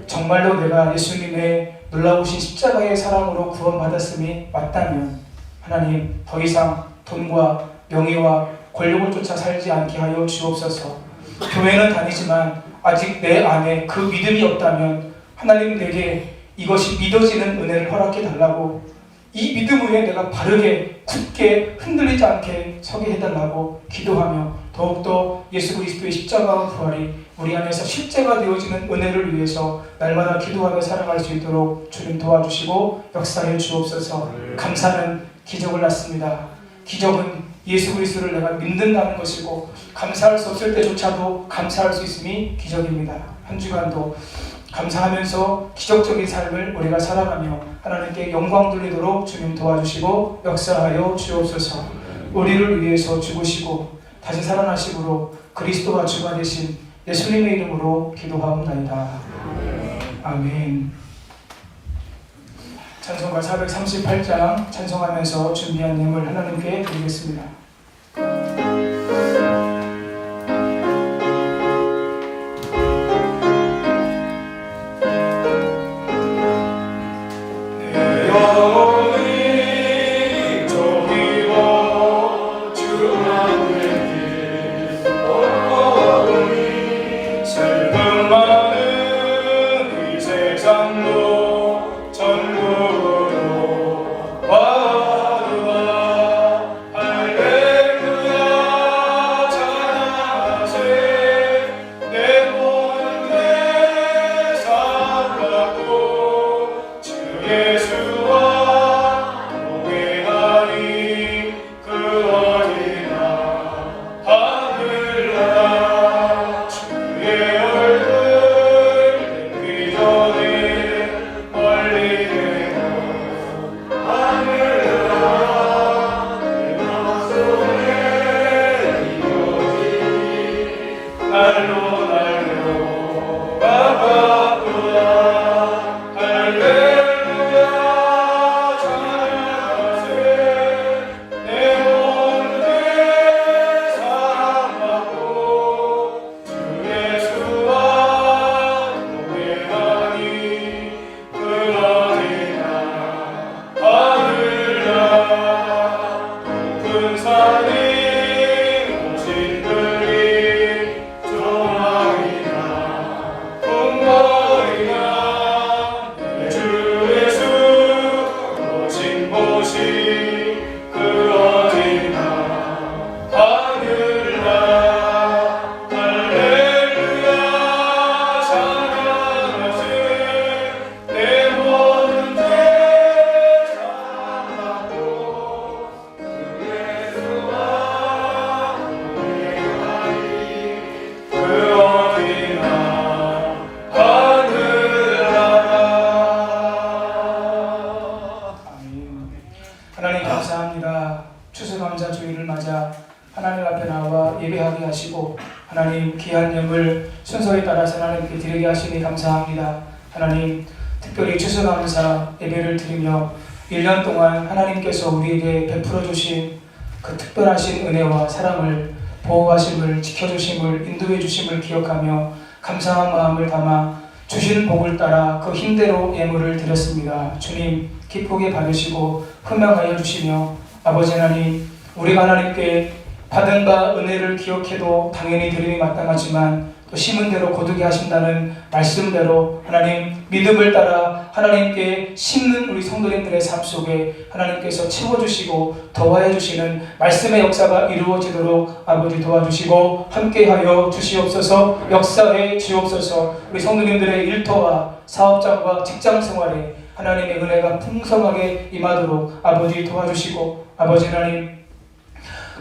정말로 내가 예수님의 놀라우신 십자가의 사랑으로 구원받았음이 맞다면 하나님 더 이상 돈과 명예와 권력을 쫓아 살지 않게 하여 주옵소서. 교회는 다니지만 아직 내 안에 그 믿음이 없다면 하나님 내게 이것이 믿어지는 은혜를 허락해 달라고 이 믿음 위에 내가 바르게 굳게 흔들리지 않게 서게 해달라고 기도하며 더욱더 예수 그리스도의 십자가와 부활이 우리 안에서 실제가 되어지는 은혜를 위해서 날마다 기도하며 살아갈 수 있도록 주님 도와주시고 역사해 주옵소서. 감사는 기적을 낳습니다. 기적은 예수 그리스도를 내가 믿는다는 것이고 감사할 수 없을 때조차도 감사할 수 있음이 기적입니다. 한 주간도 감사하면서 기적적인 삶을 우리가 살아가며 하나님께 영광 돌리도록 주님 도와주시고 역사하여 주옵소서. 우리를 위해서 죽으시고 다시 살아나심으로 그리스도가 주가 되신 예수님의 이름으로 기도하옵나이다. 아멘. 찬송가 438장 찬송하면서 준비한 예물 하나님께 드리겠습니다. 하나님 감사합니다. 추수감사주일을 맞아 하나님 앞에 나와 예배하게 하시고 하나님 귀한 예물 순서에 따라서 하나님께 드리게 하시니 감사합니다. 하나님 특별히 추수감사 예배를 드리며 1년 동안 하나님께서 우리에게 베풀어 주신 그 특별하신 은혜와 사랑을 보호하심을 지켜주심을 인도해 주심을 기억하며 감사한 마음을 담아 주신 복을 따라 그 힘대로 예물을 드렸습니다. 주님 기쁘게 받으시고 흠양하여 주시며 아버지 하나님 우리가 하나님께 받은 바 은혜를 기억해도 당연히 드림이 마땅하지만 또 심은 대로 거두게 하신다는 말씀대로 하나님 믿음을 따라 하나님께 심는 우리 성도님들의 삶 속에 하나님께서 채워주시고 더하여 주시는 말씀의 역사가 이루어지도록 아버지 도와주시고 함께하여 주시옵소서. 역사에 주옵소서. 우리 성도님들의 일터와 사업장과 직장생활에 하나님의 은혜가 풍성하게 임하도록 아버지 도와주시고 아버지 하나님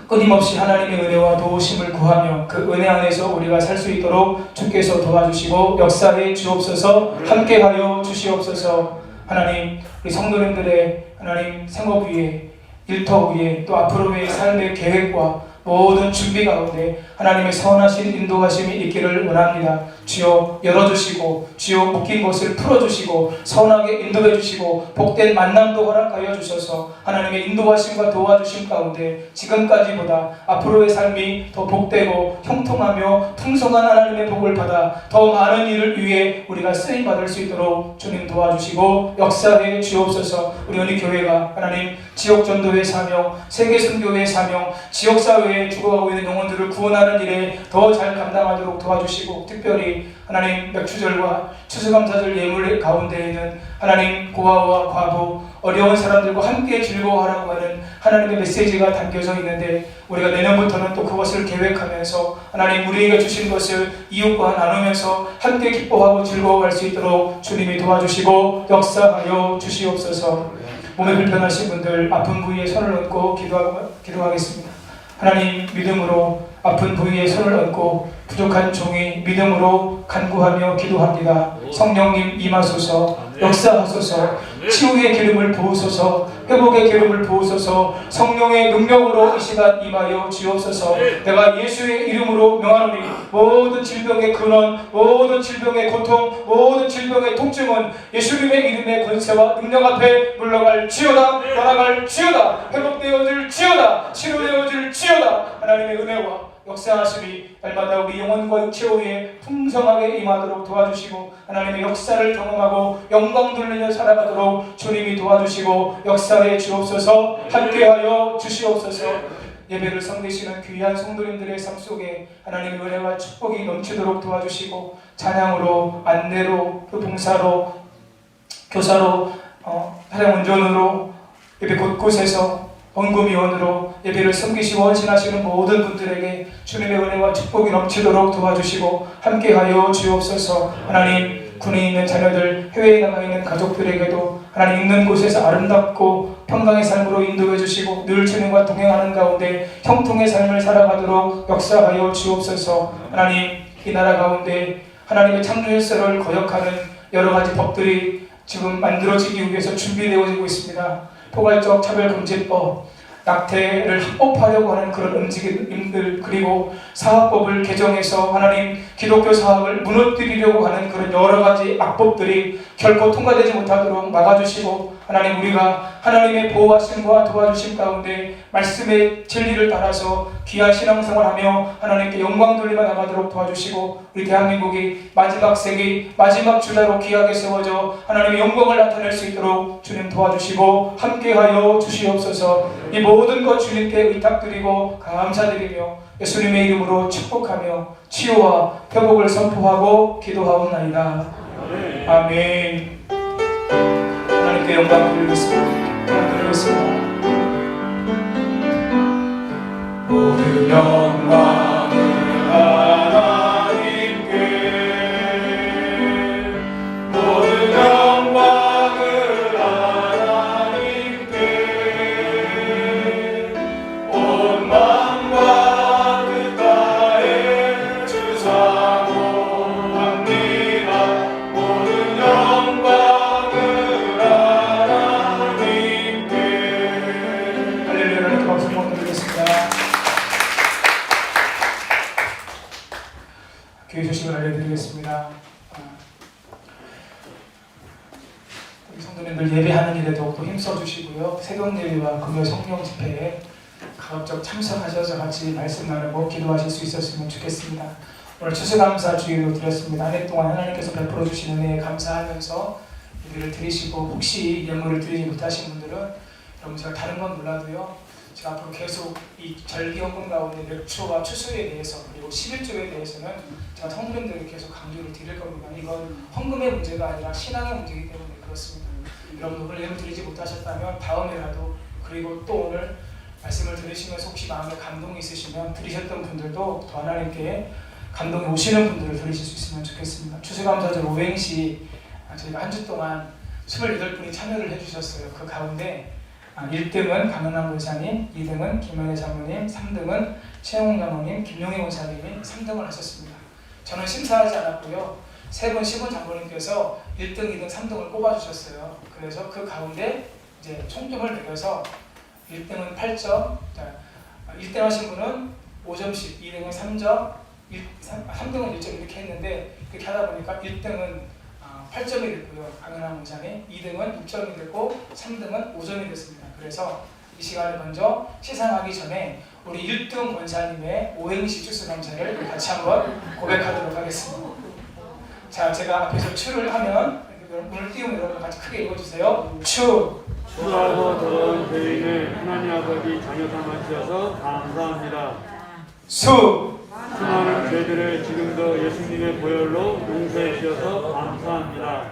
끊임없이 하나님의 은혜와 도우심을 구하며 그 은혜 안에서 우리가 살 수 있도록 주께서 도와주시고 역사에 주옵소서. 함께하여 주시옵소서. 하나님 우리 성도님들의 하나님 생업 위에 일터 위에 또 앞으로의 삶의 계획과 모든 준비 가운데 하나님의 선하신 인도하심이 있기를 원합니다. 주여 열어주시고 주여 묶인 것을 풀어주시고 선하게 인도해 주시고 복된 만남도 허락하여 주셔서 하나님의 인도하심과 도와주심 가운데 지금까지보다 앞으로의 삶이 더 복되고 형통하며 풍성한 하나님의 복을 받아 더 많은 일을 위해 우리가 쓰임받을 수 있도록 주님 도와주시고 역사해 주옵소서. 우리 언니교회가 하나님 지역전도의 사명, 세계선교의 사명, 지역사회에 죽어가고 있는 영혼들을 구원하는 일에 더 잘 감당하도록 도와주시고 특별히 하나님 맥주절과 추수감사절 예물 가운데에는 하나님 고아와 과부 어려운 사람들과 함께 즐거워하라고 하는 하나님의 메시지가 담겨져 있는데 우리가 내년부터는 또 그것을 계획하면서 하나님 우리에게 주신 것을 이웃과 나누면서 함께 기뻐하고 즐거워할 수 있도록 주님이 도와주시고 역사하여 주시옵소서. 몸에 불편하신 분들 아픈 부위에 손을 얹고 기도하겠습니다. 하나님 믿음으로 아픈 부위에 손을 얹고 부족한 종이 믿음으로 간구하며 기도합니다. 성령님 임하소서, 역사하소서, 치유의 기름을 부으소서, 회복의 기름을 부으소서, 성령의 능력으로 이 시간 임하여 주옵소서. 내가 예수의 이름으로 명하노니 모든 질병의 근원, 모든 질병의 고통, 모든 질병의 통증은 예수님의 이름의 권세와 능력 앞에 물러갈 지어다, 떠나갈 지어다, 회복되어질 지어다, 치료되어질 지어다. 하나님의 은혜와 역사하심이 날마다 우리 영혼과 육체 위에 풍성하게 임하도록 도와주시고, 하나님의 역사를 경험하고 영광 돌리며 살아가도록 주님이 도와주시고 역사해 주옵소서. 함께하여 주시옵소서. 예배를 섬기시는 귀한 성도님들의 삶 속에 하나님의 은혜와 축복이 넘치도록 도와주시고, 찬양으로, 안내로, 그 봉사로, 교사로, 사랑 운전으로, 예배 곳곳에서 헌금위원으로 예배를 섬기시고 헌신하시는 모든 분들에게 주님의 은혜와 축복이 넘치도록 도와주시고 함께하여 주옵소서. 하나님, 군에 있는 자녀들, 해외에 나가 있는 가족들에게도 하나님 있는 곳에서 아름답고 평강의 삶으로 인도해 주시고 늘 주님과 동행하는 가운데 형통의 삶을 살아가도록 역사하여 주옵소서. 하나님, 이 나라 가운데 하나님의 창조 질서를 거역하는 여러 가지 법들이 지금 만들어지기 위해서 준비되어지고 있습니다. 포괄적 차별금지법, 낙태를 합법화하려고 하는 그런 움직임들, 그리고 사학법을 개정해서 하나님 기독교 사학을 무너뜨리려고 하는 그런 여러 가지 악법들이 결코 통과되지 못하도록 막아주시고, 하나님 우리가 하나님의 보호하심과 도와주심 가운데 말씀의 진리를 따라서 귀한 신앙생활하며 하나님께 영광 돌리며 나가도록 도와주시고, 우리 대한민국이 마지막 세기 마지막 주자로 귀하게 세워져 하나님의 영광을 나타낼 수 있도록 주님 도와주시고 함께하여 주시옵소서. 이 모든 것 주님께 의탁드리고 감사드리며 예수님의 이름으로 축복하며 치유와 회복을 선포하고 기도하옵나이다. 아멘. 하나님께 영광 드리겠습니다. 모든 영광을 하나님께, 모든 영광을 하나님께, 온 마음과 뜻 다해 주사모합니다. 모든 영광을 하나님께. 할렐루야. 이렇게 박수 한번 드리겠습니다. 교회 소식을 알려드리겠습니다. 우리 성도님들 예배하는 일에 더욱더 힘써주시고요. 새벽 예배와 금요 성령 집회에 가급적 참석하셔서 같이 말씀 나누고 기도하실 수 있었으면 좋겠습니다. 오늘 추수감사 주일로 드렸습니다. 한 해 동안 하나님께서 베풀어 주신 은혜에 감사하면서 예배를 드리시고, 혹시 예물을 드리지 못하신 분들은 여러분, 제가 다른 건 몰라도요, 제가 앞으로 계속 이 절기헌금 가운데 몇 초와 추수에 대해서 그리고 11조에 대해서는 제가 성도님들에게 계속 강조를 드릴 겁니다. 이건 헌금의 문제가 아니라 신앙의 문제이기 때문에 그렇습니다. 여러분, 오늘 예물 드리지 못하셨다면 다음에라도, 그리고 또 오늘 말씀을 들으시면서 혹시 마음에 감동이 있으시면 드리셨던 분들도 더 하나님께 감동이 오시는 분들을 드리실 수 있으면 좋겠습니다. 추수감사절 오행시 저희가 한 주 동안 28분이 참여를 해주셨어요. 그 가운데 1등은 강은환 권사님, 2등은 김현애 장로님, 3등은 최영웅 장로님, 김용희 권사님이 3등을 하셨습니다. 저는 심사하지 않았고요. 세 분 시분 장로님께서 1등, 2등, 3등을 꼽아주셨어요. 그래서 그 가운데 이제 총점을 매겨서 1등은 8점, 1등 하신 분은 5점씩, 2등은 3점, 3등은 1점 이렇게 했는데, 그렇게 하다 보니까 1등은 8점이 됐고요. 강은환 원장님, 2등은 6점이 됐고 3등은 5점이 됐습니다. 그래서 이 시간에 먼저 시상하기 전에 우리 1등 권사님의 오행시 추수감사를 같이 한번 고백하도록 하겠습니다. 자, 제가 앞에서 추를 하면 문을 띄우면 여러분 같이 크게 읽어주세요. 추. 추하고 더러운 죄인을 하나님 아버지 자녀 삼아주셔서 감사합니다. 수. 수많은 죄들을 지금도 예수님의 보혈로 용서해 주셔서 감사합니다.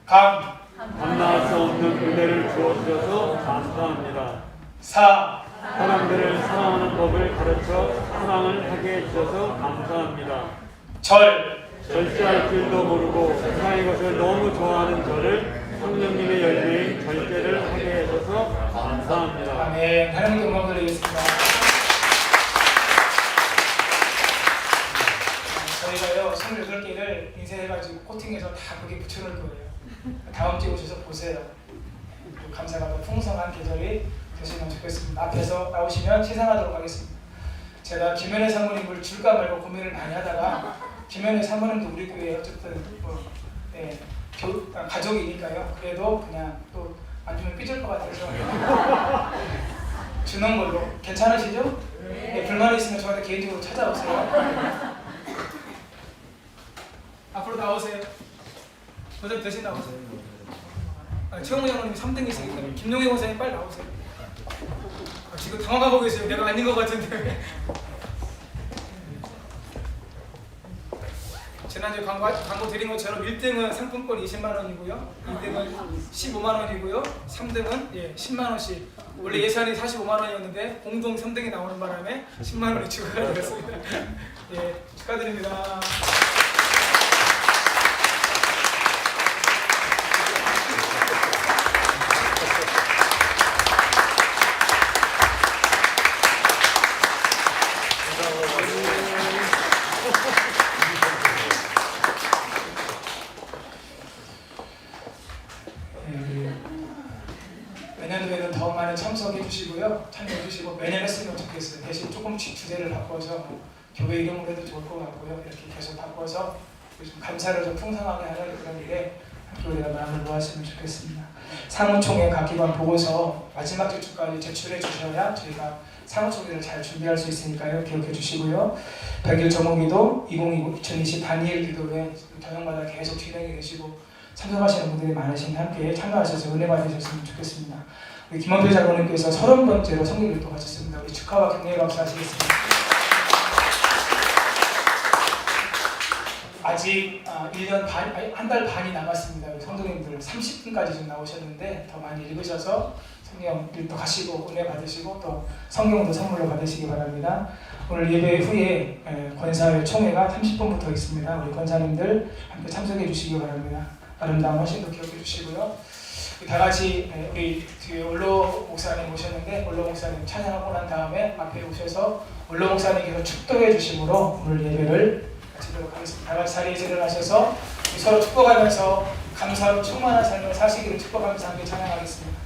감. 감당할 수 없는 은혜를 주어주셔서 감사합니다. 사. 사람들을 사랑하는 법을 가르쳐 사랑을 하게 해주셔서 감사합니다. 절. 절제할 줄도 모르고 세상의 것을 너무 좋아하는 저를 성령님의 열매인 절제를 하게 해줘서 감사합니다. 아멘. 하나님께 영광 드리겠습니다. 잘 인쇄해가지고 코팅해서 다 거기에 붙여놓을 거예요. 다음 주에 오셔서 보세요. 감사가 더 풍성한 계절이 되시면 좋겠습니다. 앞에서 나오시면 시상하도록 하겠습니다. 제가 김현애 사모님을 줄까 말고 고민을 많이 하다가 김현애 사모님도 우리 교회 어쨌든 가족이니까요. 그래도 그냥 또 안 주면 삐질 것 같아서 주는 걸로. 괜찮으시죠? 네, 불만이 있으면 저한테 개인적으로 찾아오세요. 앞으로 나오세요. 원장님 대신 나오세요. 최홍무 장로님 3등이시니까 김용희 원장님 빨리 나오세요. 지금 당황하고 계세요. 내가 아닌 것 같은데. 지난주에 광고 드린 것처럼 1등은 상품권 20만 원이고요, 2등은 15만 원이고요, 3등은 10만 원씩. 원래 예산이 45만 원이었는데 공동 3등이 나오는 바람에 10만 원이 추가가 되었습니다. 예, 축하드립니다. 내년도에는 더 많은 참석해 주시고요, 참여해 주시고 매년 했으면 좋겠어요. 대신 조금씩 주제를 바꿔서 교회 이름으로 해도 좋을 것 같고요. 이렇게 계속 바꿔서 좀 감사를 좀 풍성하게 하는 그런 일에 교회가 마음을 모았으면 좋겠습니다. 사무총회 각 기관 보고서 마지막 주까지 제출해 주셔야 저희가 사무총회를 잘 준비할 수 있으니까요. 기억해 주시고요. 100일 정오기도 2020 단일 기도회 저녁마다 계속 진행이 되시고 참석하시는 분들이 많으신데 함께 참여하셔서 은혜 받으셨으면 좋겠습니다. 우리 김원필 장로님께서 30번째로 성경을 또 가졌습니다. 우리 축하와 격려의 박수 하시겠습니다. 아직 1년 반, 한 달 반이 남았습니다. 우리 성도님들 30분까지 좀 나오셨는데 더 많이 읽으셔서 성경 읽도 가시고 은혜 받으시고 또 성경도 선물로 받으시기 바랍니다. 오늘 예배 후에 권사회 총회가 30분부터 있습니다. 우리 권사님들 함께 참석해 주시기 바랍니다. 아름다운 헌신도 기억해 주시고요. 다 같이 우리 뒤에 올로 목사님 오셨는데 올로 목사님 찬양하고 난 다음에 앞에 오셔서 올로 목사님께서 축도해 주심으로 오늘 예배를 마치도록 하겠습니다. 다 같이 자리에 일어나셔서 서로 축복하면서 감사로 충만한 삶을 사시기를 축복하면서 함께 찬양하겠습니다.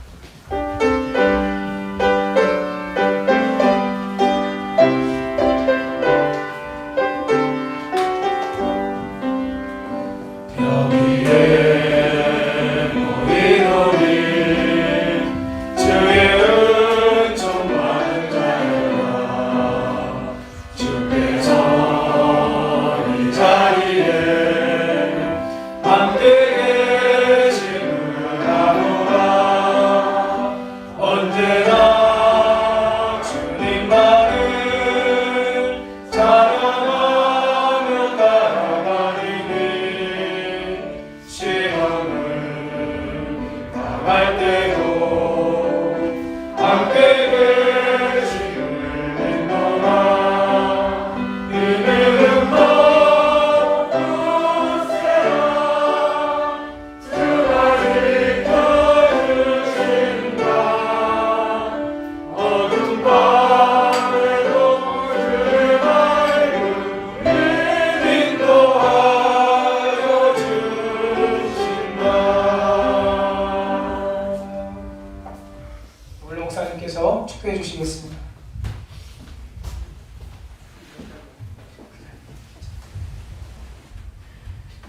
축도해 주시겠습니다.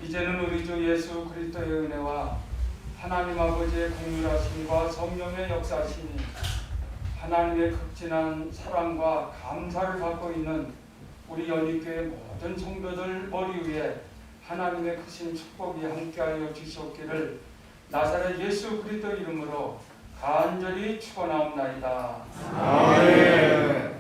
이제는 우리 주 예수 그리스도의 은혜와 하나님 아버지의 공유하심과 성령의 역사심이 하나님의 극진한 사랑과 감사를 받고 있는 우리 연희교회 모든 성도들 머리 위에 하나님의 크신 축복이 함께하여 주시옵기를 나사렛 예수 그리스도 이름으로 간절히 축원하옵나이다. 아멘.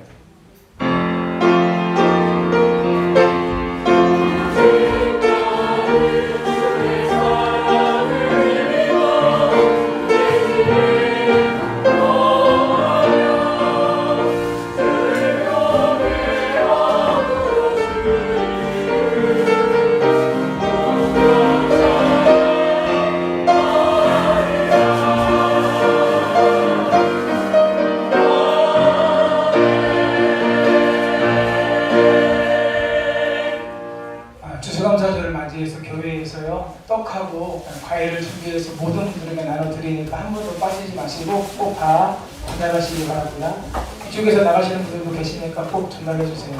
하고 과일을 준비해서 모든 분들에게 나눠드리니까 한 번도 빠지지 마시고 꼭 다 전달하시기 바랍니다. 이쪽에서 나가시는 분들도 계시니까 꼭 전달해 주세요.